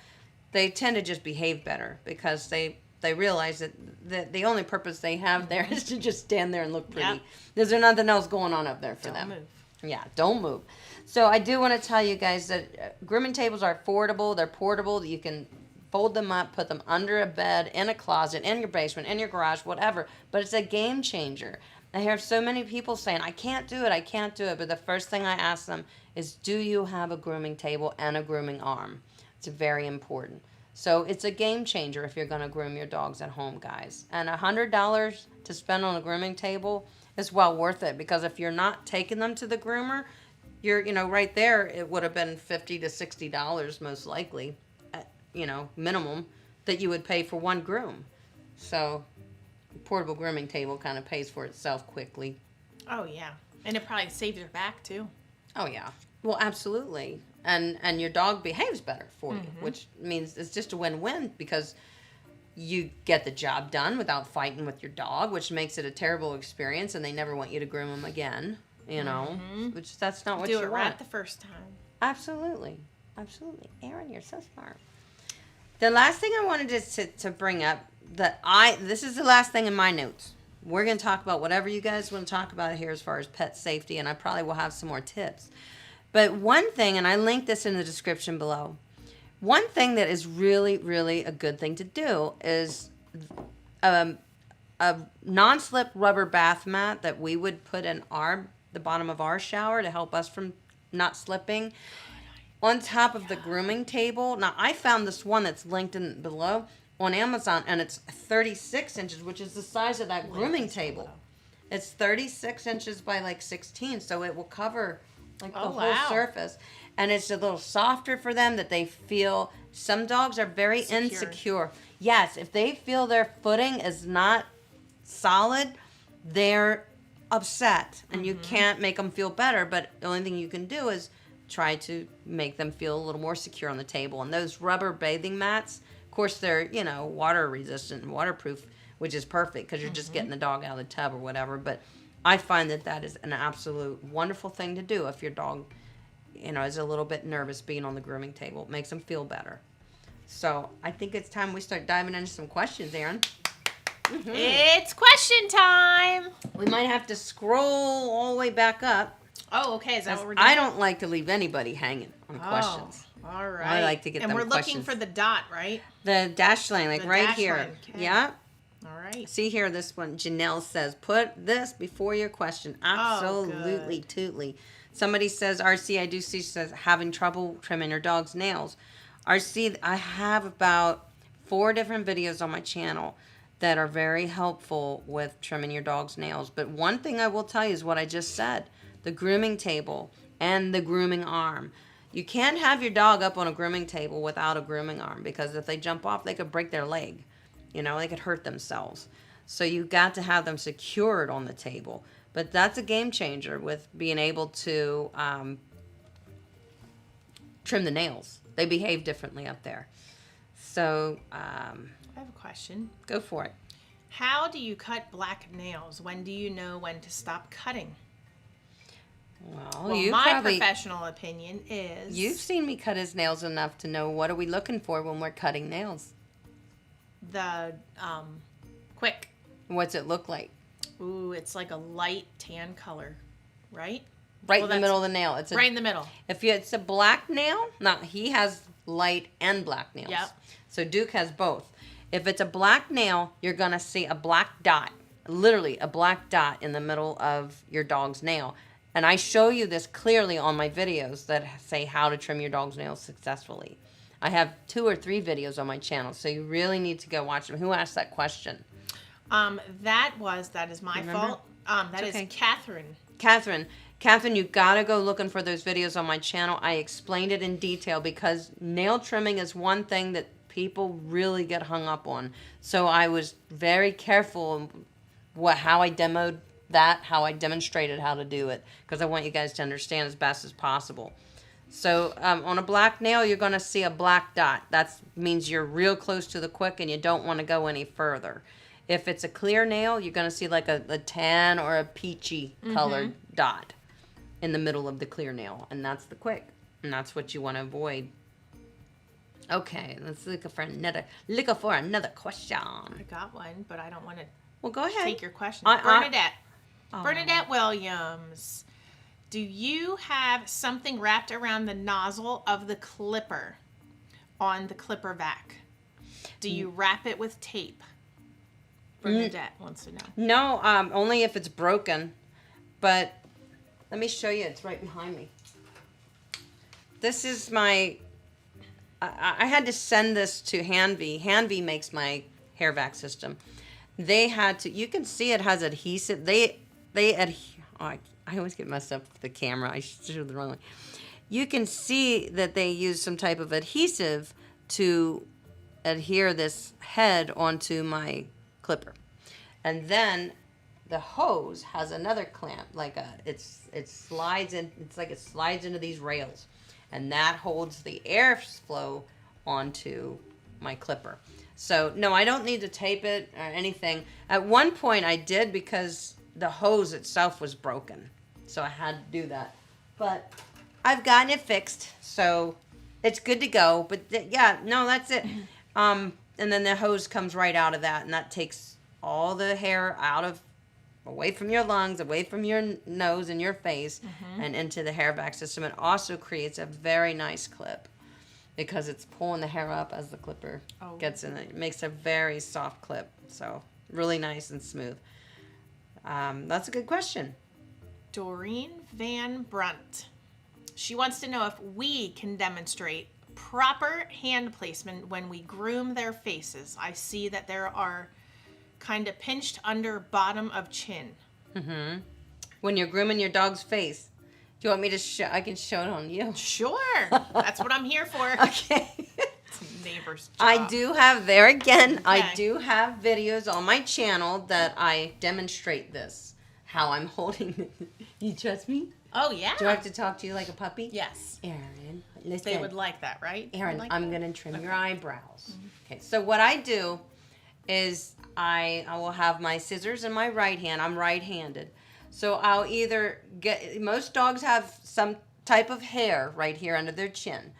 they tend to just behave better because they realize that the only purpose they have there is to just stand there and look pretty. Yep. There's nothing else going on up there for them. Don't move. Yeah, don't move. So I do want to tell you guys that grooming tables are affordable. They're portable. You can fold them up, put them under a bed, in a closet, in your basement, in your garage, whatever. But it's a game changer. I hear so many people saying, I can't do it. But the first thing I ask them is, do you have a grooming table and a grooming arm? It's very important. So it's a game changer if you're going to groom your dogs at home, guys. And $100 to spend on a grooming table is well worth it, because if you're not taking them to the groomer, you're, right there, it would have been $50 to $60 most likely, minimum, that you would pay for one groom. So portable grooming table kind of pays for itself quickly. Oh, yeah. And it probably saves your back, too. Oh, yeah. Well, absolutely. And your dog behaves better for you, which means it's just a win-win, because you get the job done without fighting with your dog, which makes it a terrible experience, and they never want you to groom them again, which that's not what you want. Do it right the first time. Absolutely. Absolutely. Erin, you're so smart. The last thing I wanted to bring up, this is the last thing in my notes. We're going to talk about whatever you guys want to talk about here as far as pet safety, and I probably will have some more tips. But one thing, and I linked this in the description below, one thing that is really, really a good thing to do is a non-slip rubber bath mat that we would put in the bottom of our shower to help us from not slipping on top of the grooming table. Now, I found this one that's linked in below on Amazon, and it's 36 inches, which is the size of that grooming table. It's 36 inches by like 16, so it will cover the whole surface. And it's a little softer for them, that they feel. Some dogs are very insecure. Yes, if they feel their footing is not solid, they're upset, and you can't make them feel better. But the only thing you can do is try to make them feel a little more secure on the table. And those rubber bathing mats, of course, they're water resistant and waterproof, which is perfect, because you're just getting the dog out of the tub or whatever. But I find that is an absolute wonderful thing to do if your dog is a little bit nervous being on the grooming table. It makes them feel better. So I think it's time we start diving into some questions, Erin. It's question time. We might have to scroll all the way back up. Oh, okay. Is that what we're doing? I don't like to leave anybody hanging on questions. All right. I like to get them questions. And we're looking for the dot, right? The dash line, like right here. Line. Okay. Yeah. All right. See here, this one, Janelle says, put this before your question. Absolutely, tootly. Somebody says, RC, I do see, says, having trouble trimming your dog's nails. RC, I have about 4 different videos on my channel that are very helpful with trimming your dog's nails. But one thing I will tell you is what I just said, the grooming table and the grooming arm. You can't have your dog up on a grooming table without a grooming arm, because if they jump off, they could break their leg. They could hurt themselves. So you got to have them secured on the table. But that's a game changer with being able to trim the nails. They behave differently up there. So I have a question. Go for it. How do you cut black nails? When do you know when to stop cutting? Well, my professional opinion is... You've seen me cut his nails enough to know what are we looking for when we're cutting nails. The quick. What's it look like? Ooh, it's like a light tan color, right? Right in the middle of the nail. It's right in the middle. If it's a black nail, now he has light and black nails. Yep. So Duke has both. If it's a black nail, you're going to see a black dot, literally a black dot in the middle of your dog's nail. And I show you this clearly on my videos that say how to trim your dog's nails successfully. I have 2 or 3 videos on my channel, so you really need to go watch them. Who asked that question? That is my fault. That is Catherine. Catherine, you gotta go looking for those videos on my channel. I explained it in detail, because nail trimming is one thing that people really get hung up on. So I was very careful how I demoed that, how I demonstrated how to do it, because I want you guys to understand as best as possible. So on a black nail, you're going to see a black dot. That means you're real close to the quick and you don't want to go any further. If it's a clear nail, you're going to see like a tan or a peachy colored dot in the middle of the clear nail. And that's the quick. And that's what you want to avoid. Okay, let's look for another question. I got one, but I don't want to go ahead. Take your question. Bernadette Williams. Do you have something wrapped around the nozzle of the clipper on the clipper vac? Do you wrap it with tape? Bernadette wants to know. No, only if it's broken. But let me show you. It's right behind me. This is my... I had to send this to Hanvey. Hanvey makes my hair vac system. They had to... You can see it has adhesive. I always get messed up with the camera. I should the wrong way. You can see that they use some type of adhesive to adhere this head onto my clipper. And then the hose has another clamp, it slides in. It's like it slides into these rails, and that holds the airflow onto my clipper. So no, I don't need to tape it or anything. At one point I did because the hose itself was broken, so I had to do that. But I've gotten it fixed, so it's good to go. But yeah, no, that's it. And then the hose comes right out of that, and that takes all the hair away from your lungs, away from your nose and your face, and into the hair vac system. It also creates a very nice clip because it's pulling the hair up as the clipper gets in it. It makes a very soft clip, so really nice and smooth. That's a good question. Doreen Van Brunt. She wants to know if we can demonstrate proper hand placement when we groom their faces. I see that there are kind of pinched under bottom of chin. When you're grooming your dog's face. Do you want me to show? I can show it on you. Sure. That's what I'm here for. Okay. Neighbor's job. I do have, there again, Okay. I do have videos on my channel that I demonstrate this. How I'm holding it. You trust me? Oh, yeah. Do I have to talk to you like a puppy? Yes. Erin, listen. They would like that, right? Erin, Like I'm that? going to trim your eyebrows. Okay, so what I do is I will have my scissors in my right hand. I'm right-handed. So I'll either get, most dogs have some type of hair right here under their chin.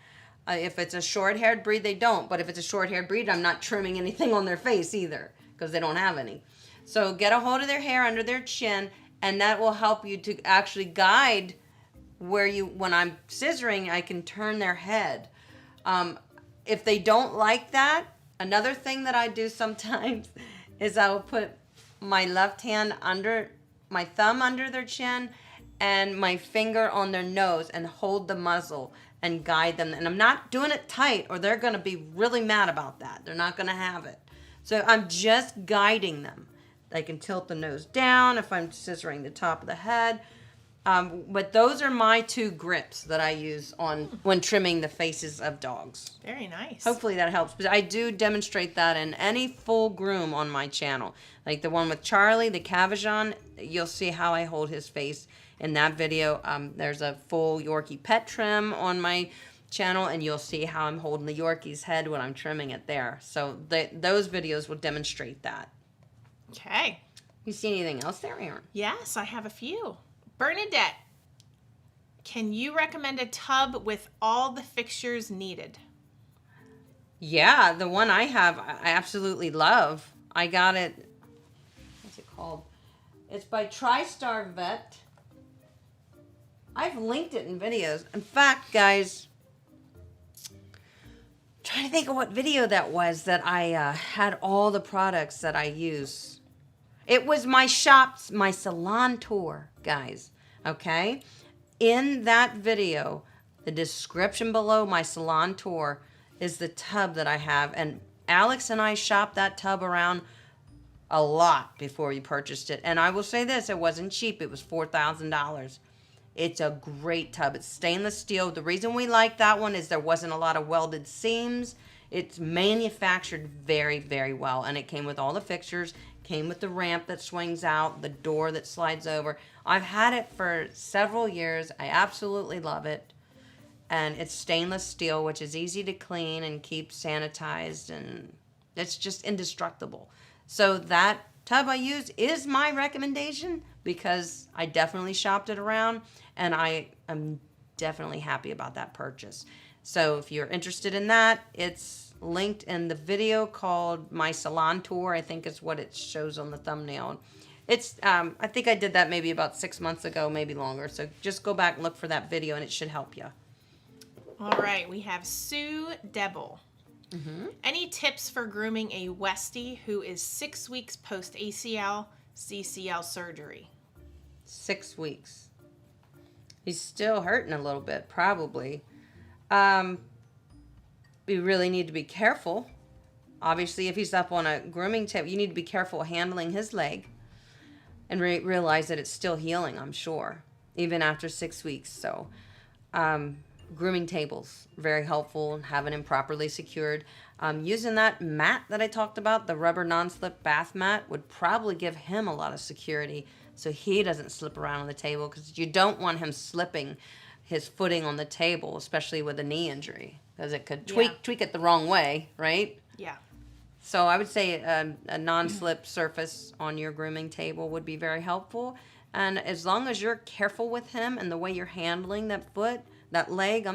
If it's a short-haired breed, they don't. But if it's a short-haired breed, I'm not trimming anything on their face either because they don't have any. So get a hold of their hair under their chin, and that will help you to actually guide where you, when I'm scissoring, I can turn their head. If they don't like that, another thing that I do sometimes is I will put my left hand under, my thumb under their chin and my finger on their nose and hold the muzzle and guide them. And I'm not doing it tight or they're going to be really mad about that. They're not going to have it. So I'm just guiding them. I can tilt the nose down if I'm scissoring the top of the head. But those are my two grips that I use on when trimming the faces of dogs. Very nice. Hopefully that helps. But I do demonstrate that in any full groom on my channel. Like the one with Charlie, the Cavajon, you'll see how I hold his face in that video. There's a full Yorkie pet trim on my channel, and you'll see how I'm holding the Yorkie's head when I'm trimming it there. So those videos will demonstrate that. Okay. You see anything else there, Erin? Yes, I have a few. Bernadette, can you recommend a tub with all the fixtures needed? Yeah, the one I have, I absolutely love. I got it, what's it called? It's by TriStar Vet. I've linked it in videos. In fact, guys, I'm trying to think of what video that was that I had all the products that I use. It was my shop's, my salon tour, guys, okay? In that video, the description below my salon tour is the tub that I have. And Alex and I shopped that tub around a lot before we purchased it. And I will say this, it wasn't cheap. It was $4,000. It's a great tub. It's stainless steel. The reason we like that one is there wasn't a lot of welded seams. It's manufactured very, very well. And it came with all the fixtures. Came with the ramp that swings out, the door that slides over. I've had it for several years. I absolutely love it. And it's stainless steel, which is easy to clean and keep sanitized, and it's just indestructible. So that tub I use is my recommendation because I definitely shopped it around, and I am definitely happy about that purchase. So if you're interested in that, it's linked in the video called My Salon Tour. I think is what it shows on the thumbnail. It's I think I did that maybe about 6 months ago, maybe longer. So just go back and look for that video and it should help you. All right, we have Sue Debble. Any tips for grooming a Westie who is 6 weeks post ACL, CCL surgery? 6 weeks. He's still hurting a little bit, probably. We really need to be careful. Obviously, if he's up on a grooming table, you need to be careful handling his leg and realize that it's still healing, I'm sure, even after 6 weeks. So, grooming tables, very helpful, having him properly secured. Using that mat that I talked about, the rubber non-slip bath mat, would probably give him a lot of security so he doesn't slip around on the table, because you don't want him slipping his footing on the table, especially with a knee injury, because it could tweak it the wrong way, right? Yeah. So I would say a non-slip surface on your grooming table would be very helpful. And as long as you're careful with him and the way you're handling that leg,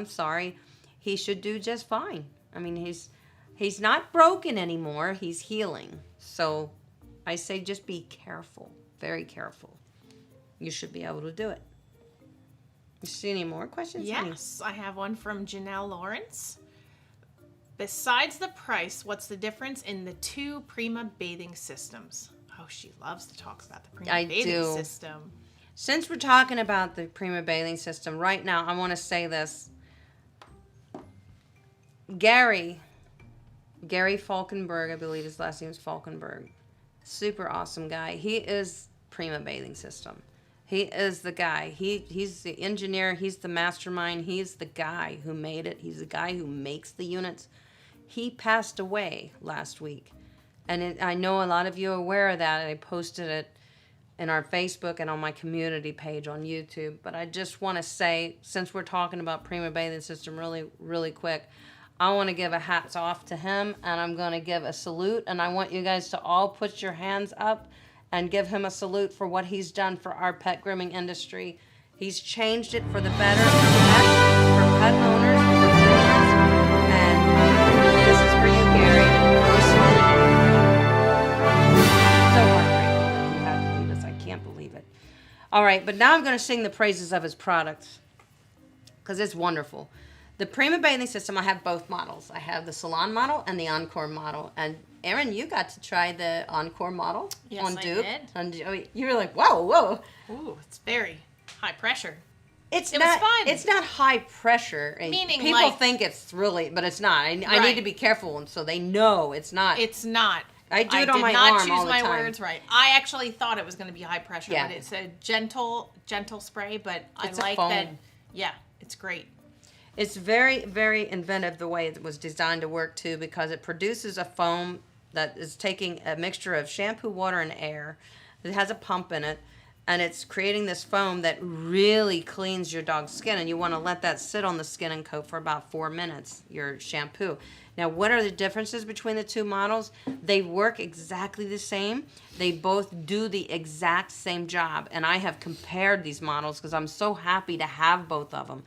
he should do just fine. I mean, he's not broken anymore. He's healing. So I say just be careful, very careful. You should be able to do it. You see any more questions? Yes, I have one from Janelle Lawrence. Besides the price, what's the difference in the two Prima bathing systems? Oh, she loves to talk about the Prima bathing system. Since we're talking about the Prima bathing system, right now I want to say this. Gary Falkenberg, I believe his last name is Falkenberg. Super awesome guy. He is Prima bathing system. He is the guy. He's the engineer. He's the mastermind. He's the guy who made it. He's the guy who makes the units. He passed away last week. And I know a lot of you are aware of that. I posted it in our Facebook and on my community page on YouTube. But I just want to say, since we're talking about Prima bathing system really, really quick, I want to give a hats off to him, and I'm going to give a salute. And I want you guys to all put your hands up and give him a salute for what he's done for our pet grooming industry. He's changed it for the better for pet owners, for groomers, and this is for you, Gary. So heartbreaking that you had to do this. I can't believe it. All right, but now I'm going to sing the praises of his products because it's wonderful. The Prima bathing system, I have both models. I have the Salon model and the Encore model. And Erin, you got to try the Encore model on Duke. I did. You were like, whoa. Ooh, it's very high pressure. It was fun. It's not high pressure. Meaning people think it's really, but it's not. I need to be careful, and so they know it's not. It's not. I do it on my arm all the time. I did not choose my words right. I actually thought it was going to be high pressure, but it's a gentle spray. But I like that. Yeah, it's great. It's very, very inventive the way it was designed to work too, because it produces a foam that is taking a mixture of shampoo, water, and air. It has a pump in it, and it's creating this foam that really cleans your dog's skin, and you want to let that sit on the skin and coat for about 4 minutes, your shampoo. Now, what are the differences between the two models? They work exactly the same. They both do the exact same job, and I have compared these models because I'm so happy to have both of them.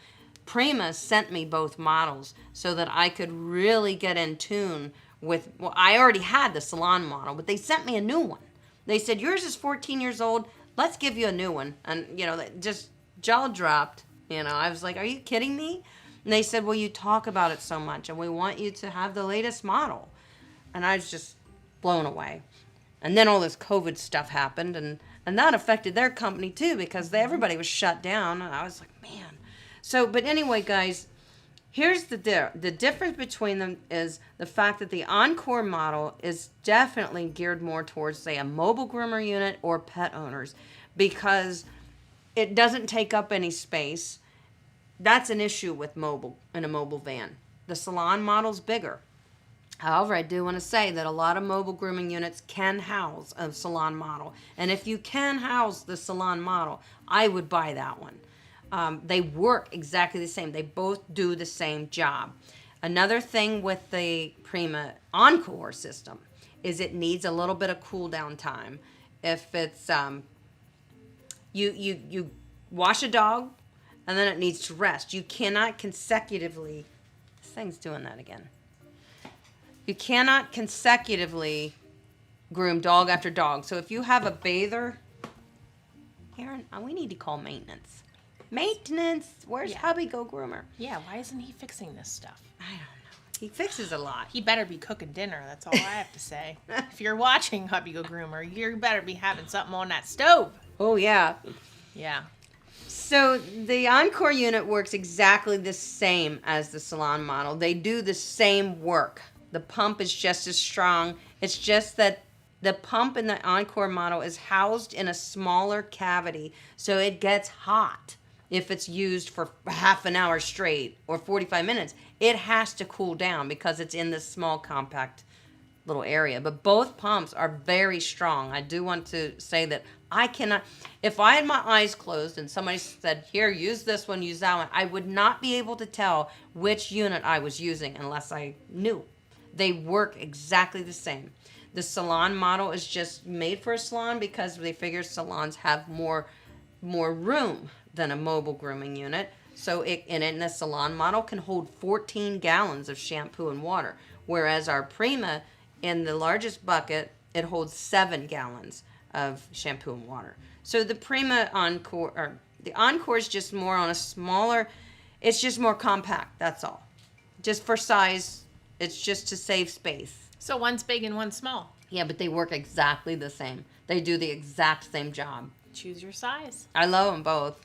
Prima sent me both models so that I could really get in tune with, I already had the Salon model, but they sent me a new one. They said, yours is 14 years old, let's give you a new one. And, just jaw dropped. I was like, are you kidding me? And they said, well, you talk about it so much, and we want you to have the latest model. And I was just blown away. And then all this COVID stuff happened, and that affected their company too, because everybody was shut down. And I was like, man. So, but anyway, guys, here's the difference between them is the fact that the Encore model is definitely geared more towards, say, a mobile groomer unit or pet owners, because it doesn't take up any space. That's an issue with mobile in a mobile van. The Salon model's bigger. However, I do want to say that a lot of mobile grooming units can house a Salon model. And if you can house the Salon model, I would buy that one. They work exactly the same. They both do the same job. Another thing with the Prima Encore system is it needs a little bit of cool down time. If it's you wash a dog and then it needs to rest. You cannot consecutively. This thing's doing that again. You cannot consecutively groom dog after dog. So if you have a bather, Aaron, we need to call maintenance. Maintenance. Where's Hubby Go Groomer? Yeah, why isn't he fixing this stuff? I don't know. He fixes a lot. He better be cooking dinner. That's all I have to say. If you're watching Hubby Go Groomer, you better be having something on that stove. Oh, yeah. Yeah. So the Encore unit works exactly the same as the Salon model. They do the same work. The pump is just as strong. It's just that the pump in the Encore model is housed in a smaller cavity, so it gets hot if it's used for half an hour straight or 45 minutes. It has to cool down because it's in this small, compact little area. But both pumps are very strong. I do want to say that I cannot, if I had my eyes closed and somebody said, here, use this one, use that one, I would not be able to tell which unit I was using unless I knew. They work exactly the same. The Salon model is just made for a salon because they figure salons have more room than a mobile grooming unit. So in the Salon model can hold 14 gallons of shampoo and water, whereas our Prima, in the largest bucket, it holds 7 gallons of shampoo and water. So the Prima Encore, or the Encore is just more on a smaller, it's just more compact, that's all. Just for size, it's just to save space. So one's big and one's small. Yeah, but they work exactly the same. They do the exact same job. Choose your size. I love them both.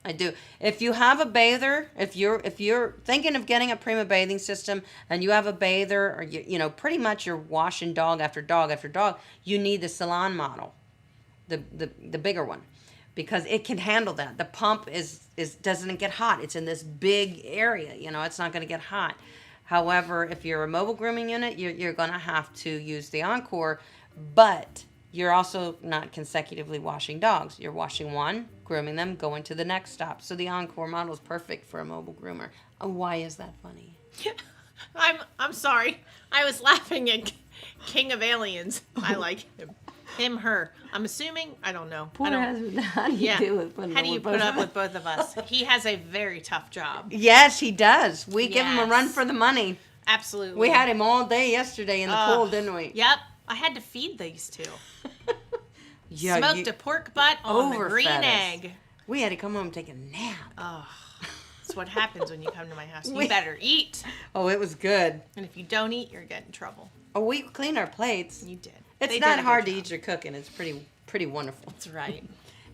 I do. If you have a bather, if you're thinking of getting a Prima bathing system and you have a bather, or you know pretty much you're washing dog after dog after dog, you need the Salon model, the bigger one, because it can handle that. The pump doesn't get hot. It's in this big area. You know, it's not going to get hot. However, if you're a mobile grooming unit, you're going to have to use the Encore, but you're also not consecutively washing dogs. You're washing one, grooming them, going to the next stop. So the Encore model is perfect for a mobile groomer. Why is that funny? I'm sorry. I was laughing at King of Aliens. I like him. Him, her. I'm assuming, I don't know. Poor husband. How do you do it? How do you put up with both of us? He has a very tough job. Yes, he does. We give him a run for the money. Absolutely. We had him all day yesterday in the pool, didn't we? Yep. I had to feed these two. Yeah, smoked a pork butt on the green egg. We had to come home and take a nap. Oh, that's what happens when you come to my house. You better eat. Oh, it was good. And if you don't eat, you're getting in trouble. Oh, we cleaned our plates. You did. It's not hard to eat your cooking. It's pretty wonderful. That's right.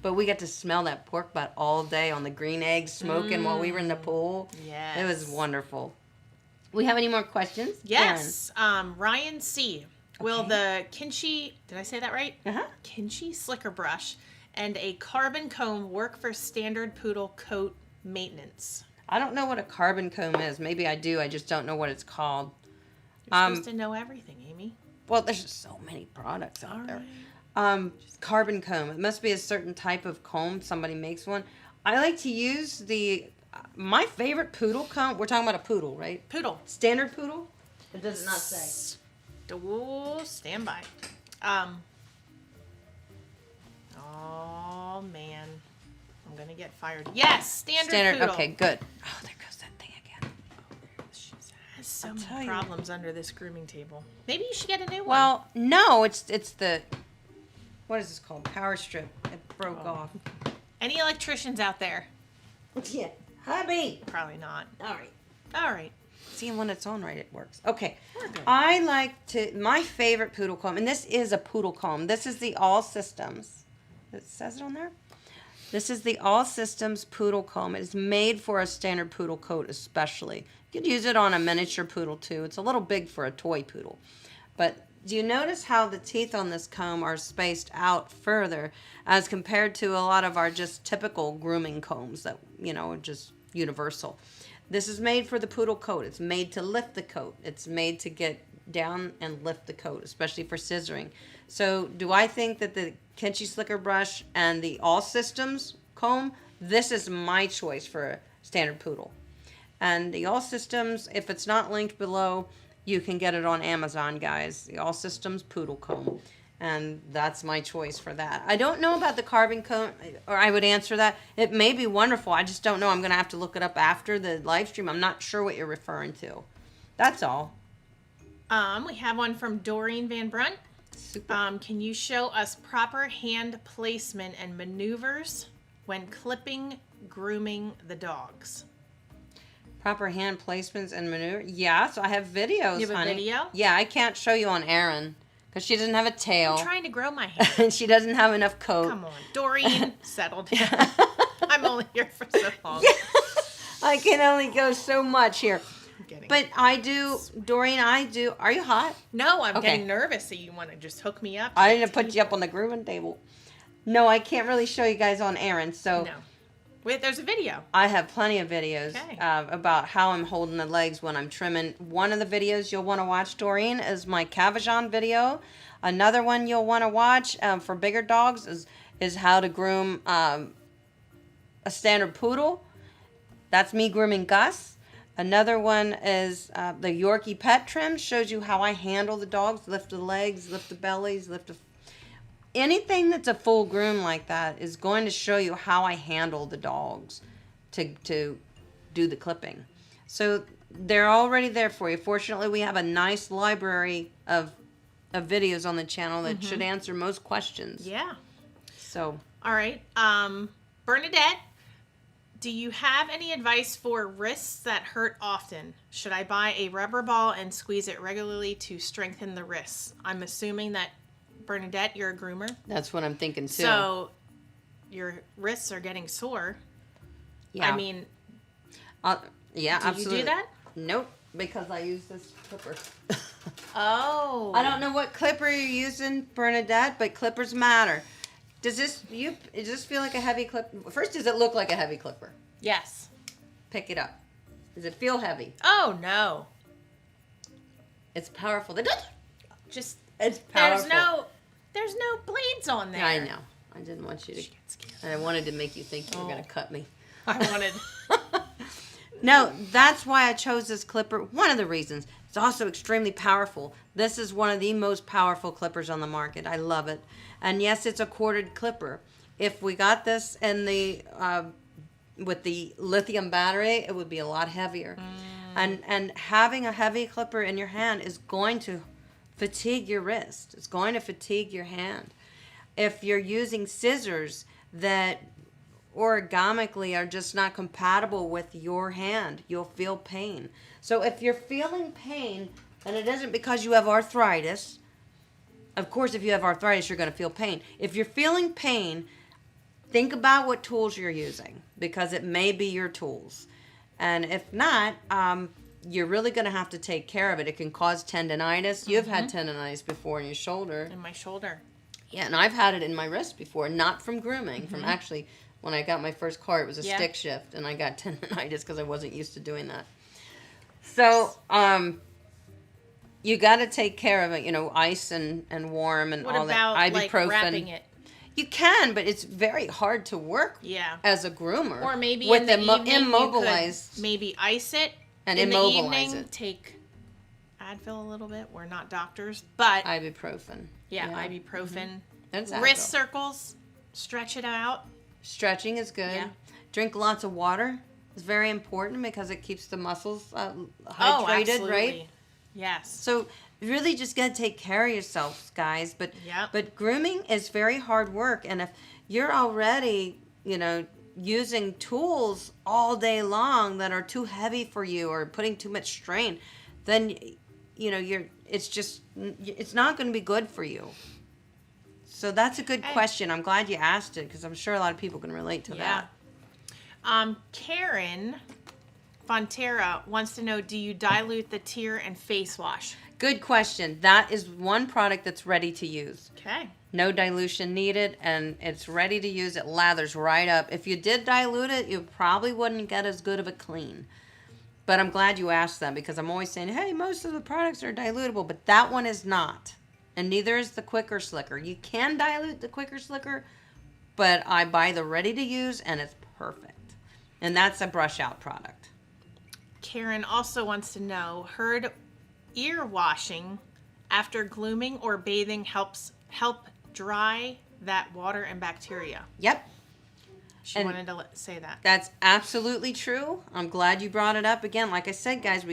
But we got to smell that pork butt all day on the green eggs smoking while we were in the pool. Yes. It was wonderful. We have any more questions? Yes. Ryan C. Will the Kinchi, did I say that right? Uh-huh. Kinchi slicker brush and a carbon comb work for standard poodle coat maintenance? I don't know what a carbon comb is. Maybe I do. I just don't know what it's called. You're supposed to know everything, Amy. Well, there's just so many products out All there. right. Carbon comb. It must be a certain type of comb. Somebody makes one. I like to use my favorite poodle comb. We're talking about a poodle, right? Poodle. Standard poodle? It does not say. Oh, stand by. Oh, man. I'm going to get fired. Yes, standard poodle. Okay, good. Oh, there goes that thing again. She has so many problems under this grooming table. Maybe you should get a new one. Well, no, it's the, what is this called? Power strip. It broke off. Any electricians out there? Yeah. Hubby. Probably not. All right. All right. See, when it's on right, it works. Okay. I like my favorite poodle comb, and this is a poodle comb. This is the All Systems. It says it on there? This is the All Systems poodle comb. It is made for a standard poodle coat especially. You could use it on a miniature poodle too. It's a little big for a toy poodle. But do you notice how the teeth on this comb are spaced out further as compared to a lot of our just typical grooming combs that, are just universal? This is made for the poodle coat. It's made to lift the coat. It's made to get down and lift the coat, especially for scissoring. So do I think that the Kinchi Slicker Brush and the All Systems comb, this is my choice for a standard poodle. And the All Systems, if it's not linked below, you can get it on Amazon, guys. The All Systems poodle comb. And that's my choice for that. I don't know about the carbon comb, or I would answer that. It may be wonderful. I just don't know. I'm going to have to look it up after the live stream. I'm not sure what you're referring to. That's all. We have one from Doreen Van Brunt. Super. Can you show us proper hand placement and maneuvers when clipping, grooming the dogs? Proper hand placements and maneuver. Yeah, so I have videos, You have honey. a video? Yeah, I can't show you on Erin because she doesn't have a tail. I'm trying to grow my hair. And she doesn't have enough coat. Come on, Doreen, settle down. I'm only here for so long. Yeah. I can only go so much here. I'm kidding. But I do, Doreen, I do. Are you hot? No, I'm Okay. getting nervous. So you want to just hook me up? I didn't put you up on the grooming table. No, I can't really show you guys on Erin. So No. Wait, there's a video. I have plenty of videos Okay. about how I'm holding the legs when I'm trimming. One of the videos you'll want to watch, Doreen, is my Cavajon video. Another one you'll want to watch for bigger dogs is how to groom a standard poodle. That's me grooming Gus. Another one is the Yorkie pet trim. Shows you how I handle the dogs. Lift the legs, lift the bellies, anything that's a full groom like that is going to show you how I handle the dogs to do the clipping. So they're already there for you. Fortunately, we have a nice library of videos on the channel that should answer most questions. Yeah. So. All right. Bernadette, do you have any advice for wrists that hurt often? Should I buy a rubber ball and squeeze it regularly to strengthen the wrists? I'm assuming that, Bernadette, you're a groomer. That's what I'm thinking too. So your wrists are getting sore. Yeah. I mean, yeah, do absolutely. you do that? Nope, because I use this clipper. Oh. I don't know what clipper you're using, Bernadette, but clippers matter. Does this feel like a heavy clip? First, does it look like a heavy clipper? Yes. Pick it up. Does it feel heavy? Oh, no. It's powerful. Just, It's powerful. there's no blades on there. I know. I didn't want you to. And I wanted to make you think you were going to cut me. I wanted. No, that's why I chose this clipper. One of the reasons. It's also extremely powerful. This is one of the most powerful clippers on the market. I love it. And yes, it's a corded clipper. If we got this in the with the lithium battery, it would be a lot heavier. And having a heavy clipper in your hand is going to fatigue your wrist. It's going to fatigue your hand. If you're using scissors that origamically are just not compatible with your hand, you'll feel pain. So if you're feeling pain, and it isn't because you have arthritis, of course if you have arthritis you're going to feel pain. If you're feeling pain, think about what tools you're using, because it may be your tools. And if not, you're really going to have to take care of it. It can cause tendonitis. You've had tendonitis before in your shoulder. In my shoulder. Yeah, and I've had it in my wrist before, not from grooming, from actually when I got my first car, it was a stick shift, and I got tendonitis because I wasn't used to doing that. So, you got to take care of it, ice and warm and What all about that. like Ibuprofen. wrapping it? You can, but it's very hard to work Yeah. as a groomer. Or maybe with in the evening immobilized. you could maybe ice it. And in immobilize the evening, it. Take Advil a little bit. We're not doctors, but Ibuprofen. ibuprofen. That's Wrist Advil. circles. Stretch it out. Stretching is good. Yeah. Drink lots of water. It's very important because it keeps the muscles hydrated, Absolutely. right? Yes. So really just got to take care of yourselves, guys. But grooming is very hard work. And if you're already, using tools all day long that are too heavy for you or putting too much strain, then, it's not going to be good for you. So that's a good question. I'm glad you asked it because I'm sure a lot of people can relate to that. Karen Fonterra wants to know, do you dilute the tear and face wash? Good question. That is one product that's ready to use. Okay. No dilution needed, and it's ready to use. It lathers right up. If you did dilute it, you probably wouldn't get as good of a clean. But I'm glad you asked that because I'm always saying, hey, most of the products are dilutable, but that one is not. And neither is the Quicker Slicker. You can dilute the Quicker Slicker, but I buy the ready to use, and it's perfect. And that's a brush out product. Karen also wants to know, heard ear washing after glooming or bathing help dry that water and bacteria. Yep. She wanted to say that. That's absolutely true. I'm glad you brought it up again. Like I said, guys,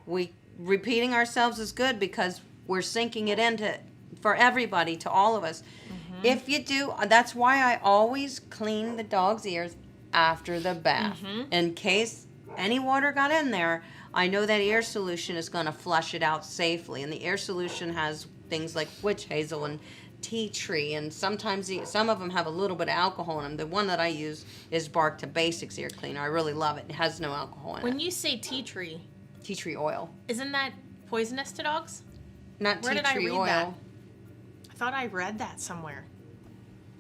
we repeating ourselves is good because we're sinking it into for everybody, to all of us. Mm-hmm. If you do, that's why I always clean the dog's ears after the bath, in case any water got in there, I know that air solution is going to flush it out safely. And the air solution has things like witch hazel and tea tree, and sometimes some of them have a little bit of alcohol in them. The one that I use is Bark to Basics air cleaner. I really love it. It has no alcohol in it. When you say tea tree oil, isn't that poisonous to dogs? not Where tea did I tree read oil. that? I thought I read that somewhere.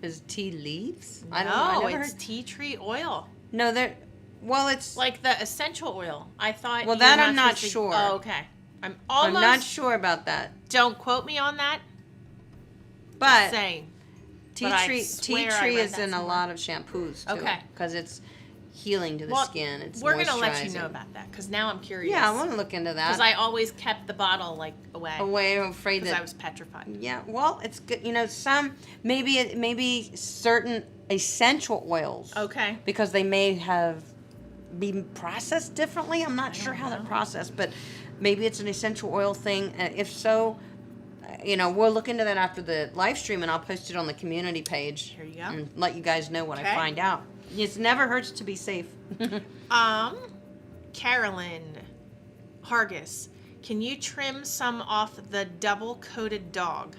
Is tea leaves? No, I don't know. I never it's heard. tea tree oil. No, well, it's Like the essential oil. I thought. Well, you that were I'm not supposed to- sure. Oh, okay. I'm I'm almost. not sure about that. Don't quote me on that. But Saying. tea but I tree swear I tree read is that in a somewhere. lot of shampoos too. Okay. Because it's healing to the Well, skin. It's we're gonna let you moisturizing. know about that because now I'm curious. Yeah, I want to look into Because that. I always kept the bottle like away Away, I'm afraid because that. I was petrified. Yeah, well, it's good. You know, some maybe certain essential oils. Okay. Because they may have been processed differently. I'm not sure how they're processed, but maybe it's an essential oil thing. If so, you know, we'll look into that after the live stream, and I'll post it on the community page. Here you go. And let you guys know what Okay. I find out. It never hurts to be safe. Carolyn Hargis, can you trim some off the double coated dog?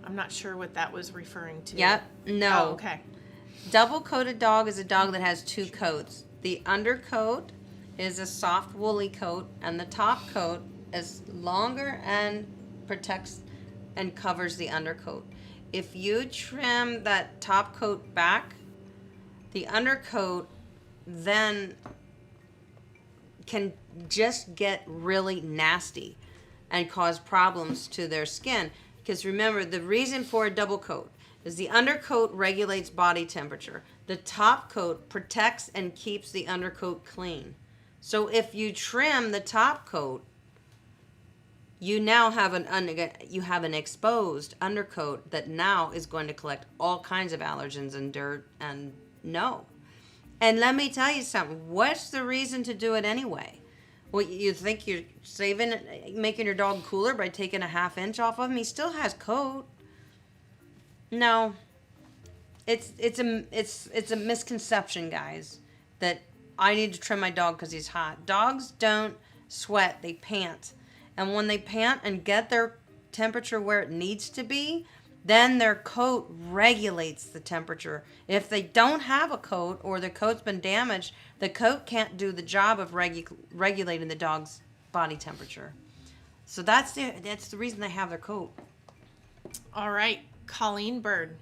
I'm not sure what that was referring to. Yep. No. Oh, okay. Double coated dog is a dog that has two coats. The undercoat is a soft woolly coat, and the top coat is longer and protects and covers the undercoat. If you trim that top coat back, the undercoat then can just get really nasty and cause problems to their skin. Because remember, the reason for a double coat is the undercoat regulates body temperature. The top coat protects and keeps the undercoat clean. So if you trim the top coat, you now have an exposed undercoat that now is going to collect all kinds of allergens and dirt and no. And let me tell you something. What's the reason to do it anyway? Well, you think you're making your dog cooler by taking a ½ inch off of him? He still has coat. No. It's a misconception, guys, that I need to trim my dog because he's hot. Dogs don't sweat, they pant. And when they pant and get their temperature where it needs to be, then their coat regulates the temperature. If they don't have a coat or their coat's been damaged, the coat can't do the job of regulating the dog's body temperature. So that's the reason they have their coat. All right, Colleen Bird.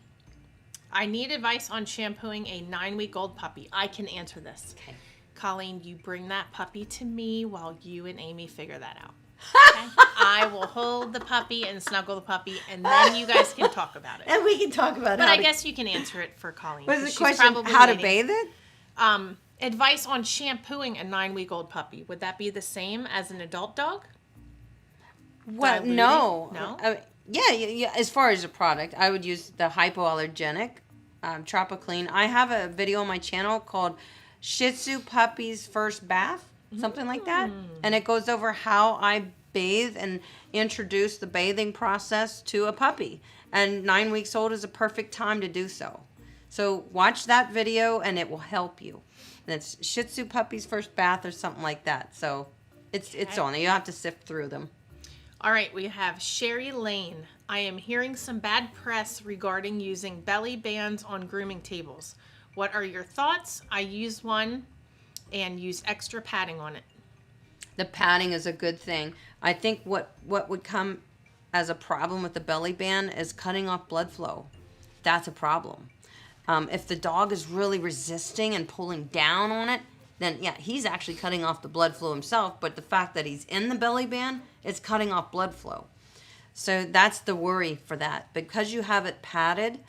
I need advice on shampooing a 9-week-old puppy. I can answer this. Okay. Colleen, you bring that puppy to me while you and Amy figure that out. Okay? I will hold the puppy and snuggle the puppy, and then you guys can talk about it. And we can talk about But I guess you can answer it for Colleen. Was the 'cause she's question probably how to waiting. bathe it? Advice on shampooing a 9-week-old puppy. Would that be the same as an adult dog? Well, Diluting? no. No? Yeah. As far as a product, I would use the hypoallergenic Tropiclean. I have a video on my channel called Shih Tzu Puppy's First Bath, something like that. And it goes over how I bathe and introduce the bathing process to a puppy. And 9 weeks old is a perfect time to do so. So watch that video and it will help you. And it's Shih Tzu Puppy's First Bath or something like that. So it's on there. You have to sift through them. All right, we have Sherry Lane. I am hearing some bad press regarding using belly bands on grooming tables. What are your thoughts? I use one and use extra padding on it. The padding is a good thing. I think what would come as a problem with the belly band is cutting off blood flow. That's a problem. If the dog is really resisting and pulling down on it, then yeah, he's actually cutting off the blood flow himself, but the fact that he's in the belly band, it's cutting off blood flow. So that's the worry for that. Because you have it padded,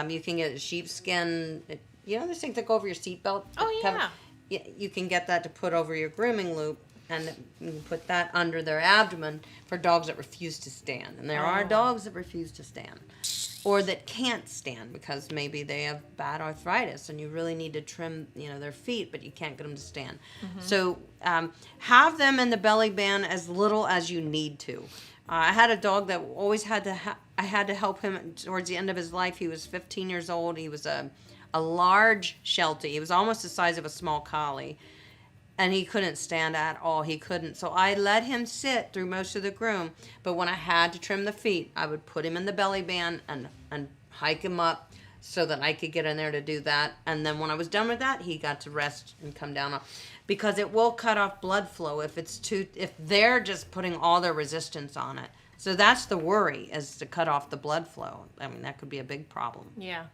you can get a sheepskin, those things that go over your seatbelt. Oh, yeah. You can get that to put over your grooming loop, and you can put that under their abdomen for dogs that refuse to stand. And there are dogs that refuse to stand. Or that can't stand because maybe they have bad arthritis and you really need to trim, their feet, but you can't get them to stand. Mm-hmm. So have them in the belly band as little as you need to. I had a dog that always I had to help him towards the end of his life. He was 15 years old. He was a large Sheltie. He was almost the size of a small collie. And he couldn't stand at all. He couldn't. So I let him sit through most of the groom. But when I had to trim the feet, I would put him in the belly band and hike him up so that I could get in there to do that. And then when I was done with that, he got to rest and come down off. Because it will cut off blood flow if they're just putting all their resistance on it. So that's the worry, is to cut off the blood flow. I mean, that could be a big problem. Yeah.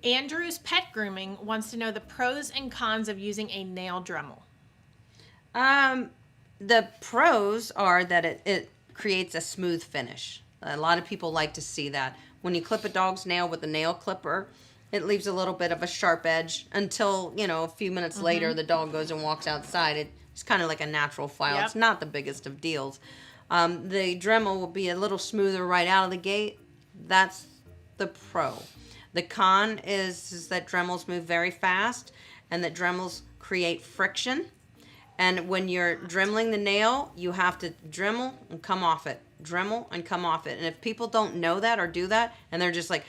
Andrew's Pet Grooming wants to know the pros and cons of using a nail Dremel. The pros are that it creates a smooth finish. A lot of people like to see that. When you clip a dog's nail with a nail clipper, it leaves a little bit of a sharp edge until, a few minutes later the dog goes and walks outside. It's kind of like a natural file. Yep. It's not the biggest of deals. The Dremel will be a little smoother right out of the gate. That's the pro. The con is that Dremels move very fast and that Dremels create friction. And when you're dremeling the nail, you have to Dremel and come off it. Dremel and come off it. And if people don't know that or do that, and they're just like,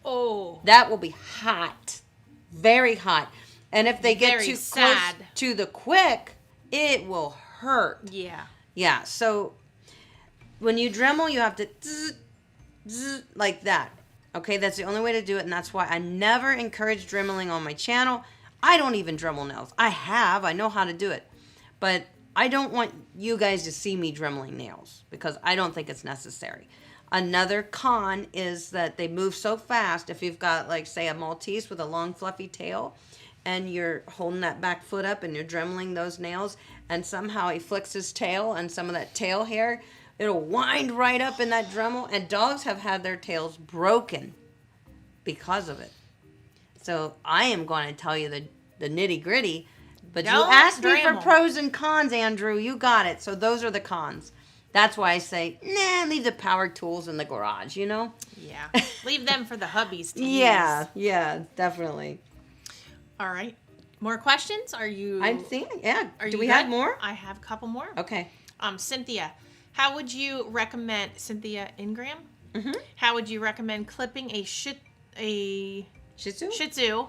oh, that will be hot. Very hot. And if they get too close to the quick, it will hurt. Yeah. Yeah, so when you Dremel, you have to like that. Okay, that's the only way to do it, and that's why I never encourage dremeling on my channel. I don't even Dremel nails. I know how to do it. But I don't want you guys to see me dremeling nails because I don't think it's necessary. Another con is that they move so fast. If you've got, like, say, a Maltese with a long, fluffy tail, and you're holding that back foot up and you're dremeling those nails, and somehow he flicks his tail and some of that tail hair, it'll wind right up in that Dremel, and dogs have had their tails broken because of it. So I am going to tell you the nitty gritty, but you asked me for pros and cons, Andrew. You got it. So those are the cons. That's why I say, leave the power tools in the garage, Yeah. Leave them for the hubbies to use. Yeah, definitely. All right. More questions? Are you... I'm thinking, yeah. Do we good? have more? I have a couple more. Okay. Cynthia, how would you recommend... Cynthia Ingram? Mm-hmm. How would you recommend clipping a Shih Tzu?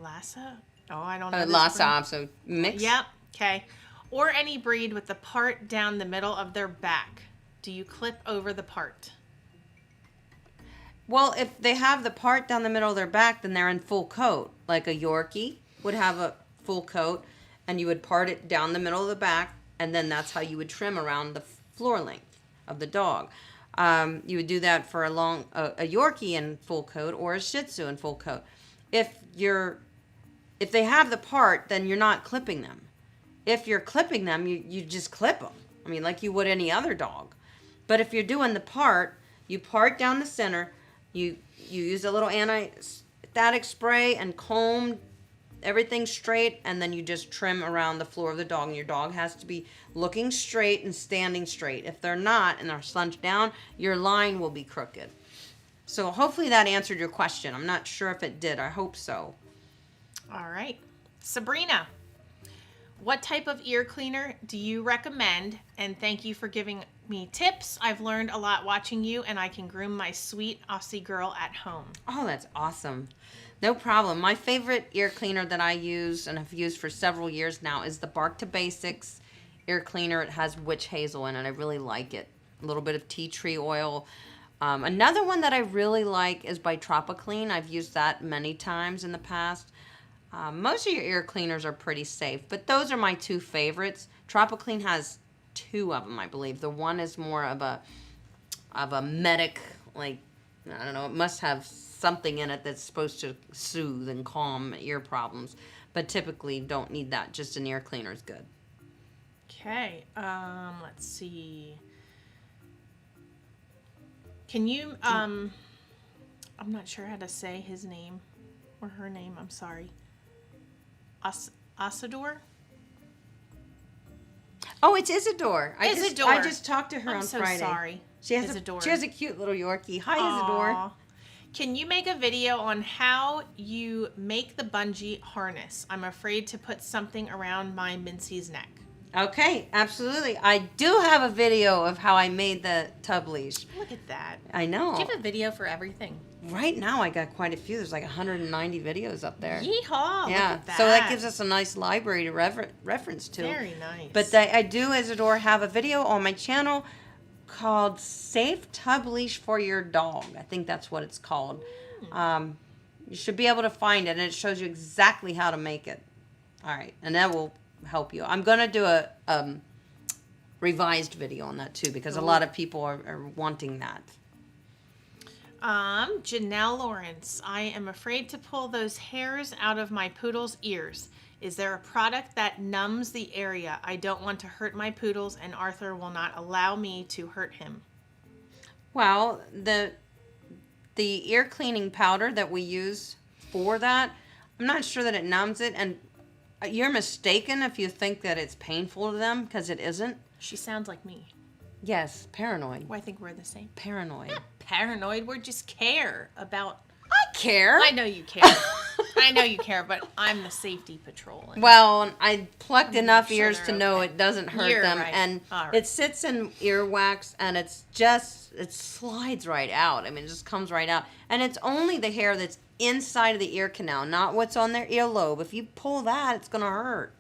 Lhasa? Oh, I don't know. Lhasa, so mix? Yep. Okay. Or any breed with the part down the middle of their back. Do you clip over the part? Well, if they have the part down the middle of their back, then they're in full coat. Like a Yorkie would have a full coat, and you would part it down the middle of the back, and then that's how you would trim around the floor length of the dog. You would do that for a Yorkie in full coat or a Shih Tzu in full coat. If they have the part, then you're not clipping them. If you're clipping them, you just clip them. I mean, like you would any other dog. But if you're doing the part, you part down the center, you use a little anti-static spray and comb everything straight, and then you just trim around the floor of the dog. And your dog has to be looking straight and standing straight. If they're not and they're slunched down, your line will be crooked. So hopefully that answered your question. I'm not sure if it did. I hope so. All right. Sabrina, what type of ear cleaner do you recommend? And thank you for giving me tips. I've learned a lot watching you, and I can groom my sweet Aussie girl at home. Oh, that's awesome. No problem. My favorite ear cleaner that I use and have used for several years now is the Bark to Basics ear cleaner. It has witch hazel in it. I really like it. A little bit of tea tree oil. Another one that I really like is by Tropiclean. I've used that many times in the past. Most of your ear cleaners are pretty safe, but those are my two favorites. Tropiclean has two of them, I believe. The one is more of a medic, like, I don't know, it must have something in it that's supposed to soothe and calm ear problems, but typically don't need that. Just an ear cleaner is good. Okay, let's see. Can you, I'm not sure how to say his name or her name, I'm sorry. Isidore? Oh, it's Isidore. I Isidore. just talked to her on Friday. I'm so sorry. She has a cute little Yorkie. Hi, Isidore. Can you make a video on how you make the bungee harness? I'm afraid to put something around my Mincy's neck. Okay, absolutely. I do have a video of how I made the tub leash. Look at that. I know. Do you have a video for everything? Right now I got quite a few. There's like 190 videos up there. Yeehaw. Yeah. Look at that. So that gives us a nice library to reference to. Very nice. But I do, Isadore, have a video on my channel called Safe Tub Leash for Your Dog. I think that's what it's called. You should be able to find it, and it shows you exactly how to make it. All right. And that will help you. I'm going to do a revised video on that, too, because a lot of people are wanting that. Janelle Lawrence, I am afraid to pull those hairs out of my poodle's ears. Is there a product that numbs the area? I don't want to hurt my poodles, and Arthur will not allow me to hurt him. Well, the ear cleaning powder that we use for that, I'm not sure that it numbs it, and you're mistaken if you think that it's painful to them, because it isn't. She sounds like me. Yes, paranoid. Well, I think we're the same. Paranoid. Not paranoid. We just care about... I care. I know you care. I know you care, but I'm the safety patrol. Well, I plucked enough sure ears they're to know okay. it doesn't hurt You're them. right. And All right. it sits in earwax, and it slides right out. I mean, it just comes right out. And it's only the hair that's inside of the ear canal, not what's on their earlobe. If you pull that, it's going to hurt.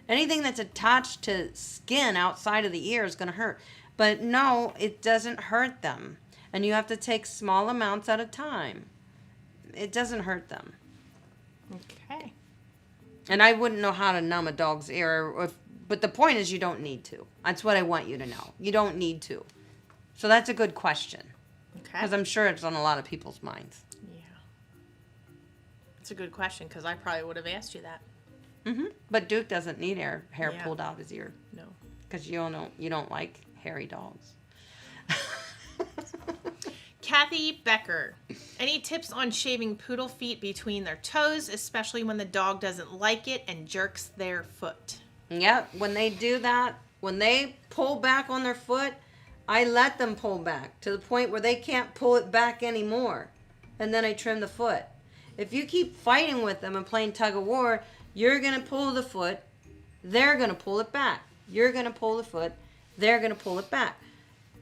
Anything that's attached to skin outside of the ear is going to hurt. But no, it doesn't hurt them. And you have to take small amounts at a time. It doesn't hurt them. Okay. And I wouldn't know how to numb a dog's ear, but the point is you don't need to. That's what I want you to know. You don't need to. So that's a good question. Okay. Because I'm sure it's on a lot of people's minds. Yeah. It's a good question, because I probably would have asked you that. Mm-hmm. But Duke doesn't need hair Yeah. pulled out of his ear. No. Because you don't like hairy dogs. Kathy Becker, any tips on shaving poodle feet between their toes, especially when the dog doesn't like it and jerks their foot? Yep, when they do that, when they pull back on their foot, I let them pull back to the point where they can't pull it back anymore. And then I trim the foot. If you keep fighting with them and playing tug of war, you're going to pull the foot, they're going to pull it back. You're going to pull the foot, they're going to pull it back.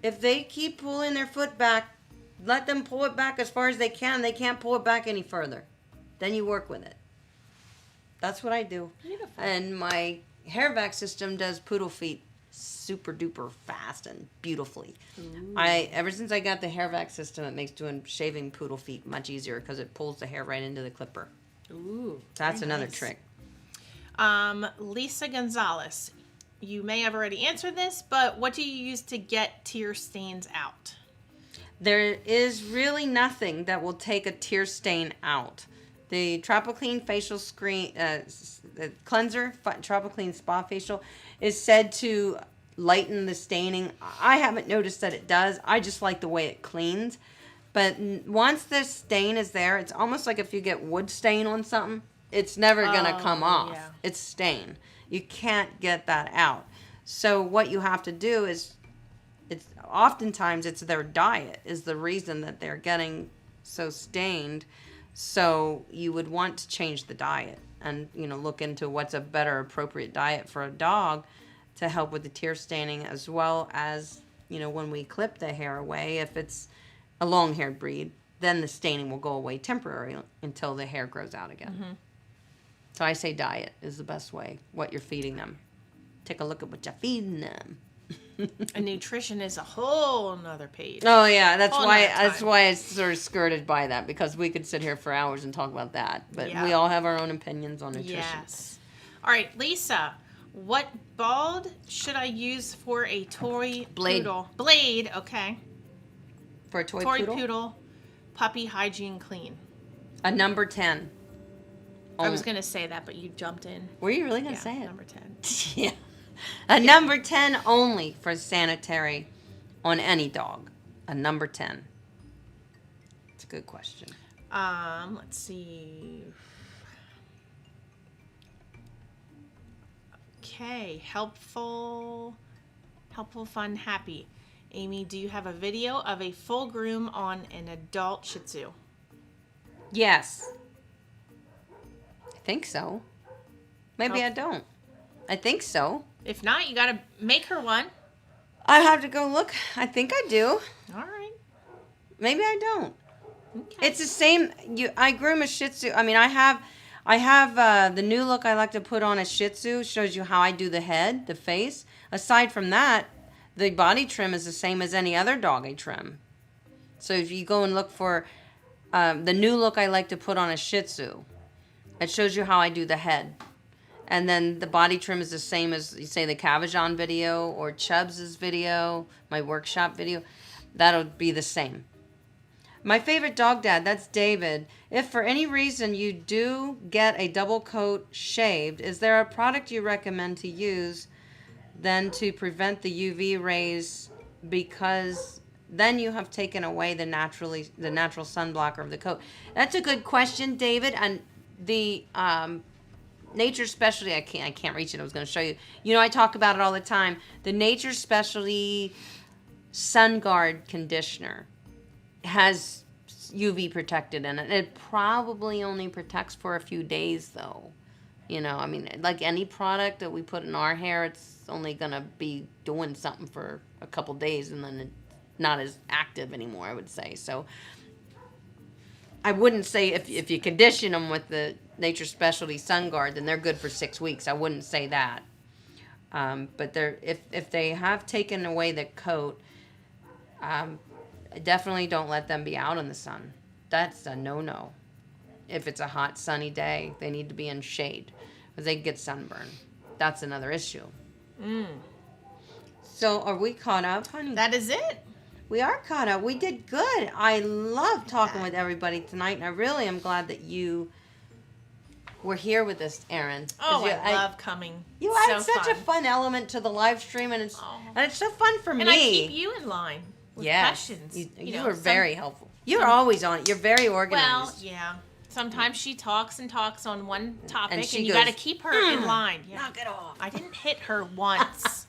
If they keep pulling their foot back, let them pull it back as far as they can. They can't pull it back any further. Then you work with it. That's what I do. Beautiful. And my hair vac system does poodle feet super duper fast and beautifully. Ooh. Ever since I got the hair vac system, it makes shaving poodle feet much easier because it pulls the hair right into the clipper. Ooh. That's very another nice. trick. Lisa Gonzalez, you may have already answered this, but what do you use to get tear stains out? There is really nothing that will take a tear stain out. The Tropical Clean facial the cleanser, Tropical Clean Spa Facial, is said to lighten the staining. I haven't noticed that it does. I just like the way it cleans. But once the stain is there, it's almost like if you get wood stain on something, it's never going to come off. Yeah. It's stain. You can't get that out. So what you have to do is, oftentimes it's their diet is the reason that they're getting so stained. So you would want to change the diet and, look into what's a better appropriate diet for a dog to help with the tear staining, as well as, when we clip the hair away, if it's a long-haired breed, then the staining will go away temporarily until the hair grows out again. Mm-hmm. So I say diet is the best way, what you're feeding them. Take a look at what you're feeding them. And nutrition is a whole nother page. Oh yeah, that's Whole why nother time. I sort of skirted by that, because we could sit here for hours and talk about that. But Yeah. we all have our own opinions on nutrition. Yes. All right, Lisa, what bulb should I use for a toy Blade. poodle? Blade, okay. For a toy Toy poodle? poodle, puppy hygiene clean. A number 10. I was going to say that, but you jumped in. Were you really going Yeah, to say it? number 10. Yeah. A number 10 only for sanitary on any dog. A number 10. It's a good question. Let's see. Okay, helpful, fun, happy. Amy, do you have a video of a full groom on an adult Shih Tzu? Yes. I think so. Maybe I don't. I think so. If not, you got to make her one. I have to go look. I think I do. All right. Maybe I don't. Okay. It's the same. I groom a Shih Tzu. I mean, I have the new look I like to put on a Shih Tzu. Shows you how I do the head, the face. Aside from that, the body trim is the same as any other doggy trim. So if you go and look for the new look I like to put on a Shih Tzu, it shows you how I do the head. And then the body trim is the same as, you say, the Cavajon video or Chubbs' video, my workshop video. That'll be the same. My favorite dog dad, that's David. If for any reason you do get a double coat shaved, is there a product you recommend to use then to prevent the UV rays, because then you have taken away the natural sunblocker of the coat? That's a good question, David. And the Nature Specialty, I can't reach it. I was going to show you. You know, I talk about it all the time. The Nature Specialty Sun Guard conditioner has UV protected in it. It probably only protects for a few days, though. You know, I mean, like any product that we put in our hair, it's only going to be doing something for a couple days, and then it's not as active anymore, I would say. So I wouldn't say if you condition them with the Nature Specialty Sun Guard, then they're good for 6 weeks. I wouldn't say that. But if they have taken away the coat, definitely don't let them be out in the sun. That's a no-no. If it's a hot, sunny day, they need to be in shade, because they get sunburn. That's another issue. So are we caught up, honey? That is it. We are caught up. We did good. I love talking with everybody tonight, and I really am glad that you were here with us, Erin. Oh, I love coming. You so add such fun. a fun element to the live stream, and it's so fun for me. And I keep you in line with questions. You were very helpful. You're always on it. You're very organized. Well, yeah. Sometimes she talks and talks on one topic, and you goes, got to keep her in line. Yeah. Knock it off. I didn't hit her once.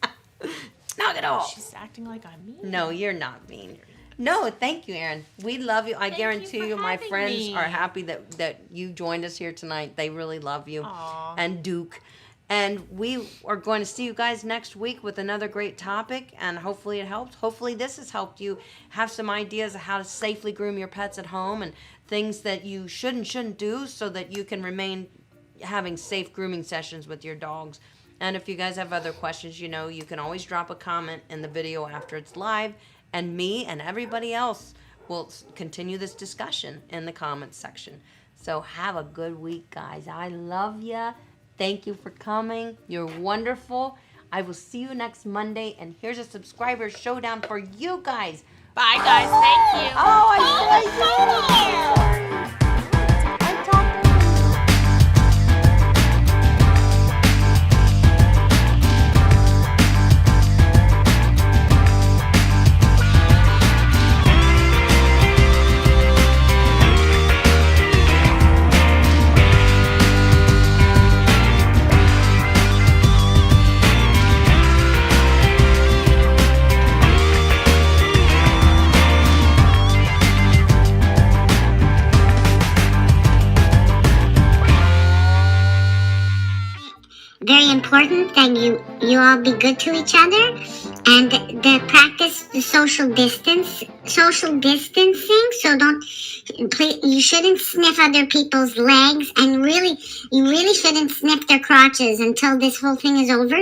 Knock it off. She's acting like I'm mean. No, you're not mean. No, thank you, Erin. We love you. I guarantee you, my friends are happy that you joined us here tonight. They really love you. Aww. And Duke. And we are going to see you guys next week with another great topic, and hopefully it helps. Hopefully this has helped you have some ideas of how to safely groom your pets at home, and things that you should and shouldn't do, so that you can remain having safe grooming sessions with your dogs. And if you guys have other questions, you know, you can always drop a comment in the video after it's live, and me and everybody else will continue this discussion in the comments section. So have a good week, guys. I love ya. Thank you for coming. You're wonderful. I will see you next Monday, and here's a subscriber showdown for you guys. Bye, guys. Thank you. Oh, I see you. Very important that you all be good to each other, and practice the social distancing. So you shouldn't sniff other people's legs, and you really shouldn't sniff their crotches until this whole thing is over.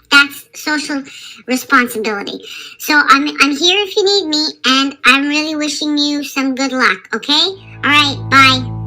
That's social responsibility. So I'm here if you need me, and I'm really wishing you some good luck. Okay? All right. Bye.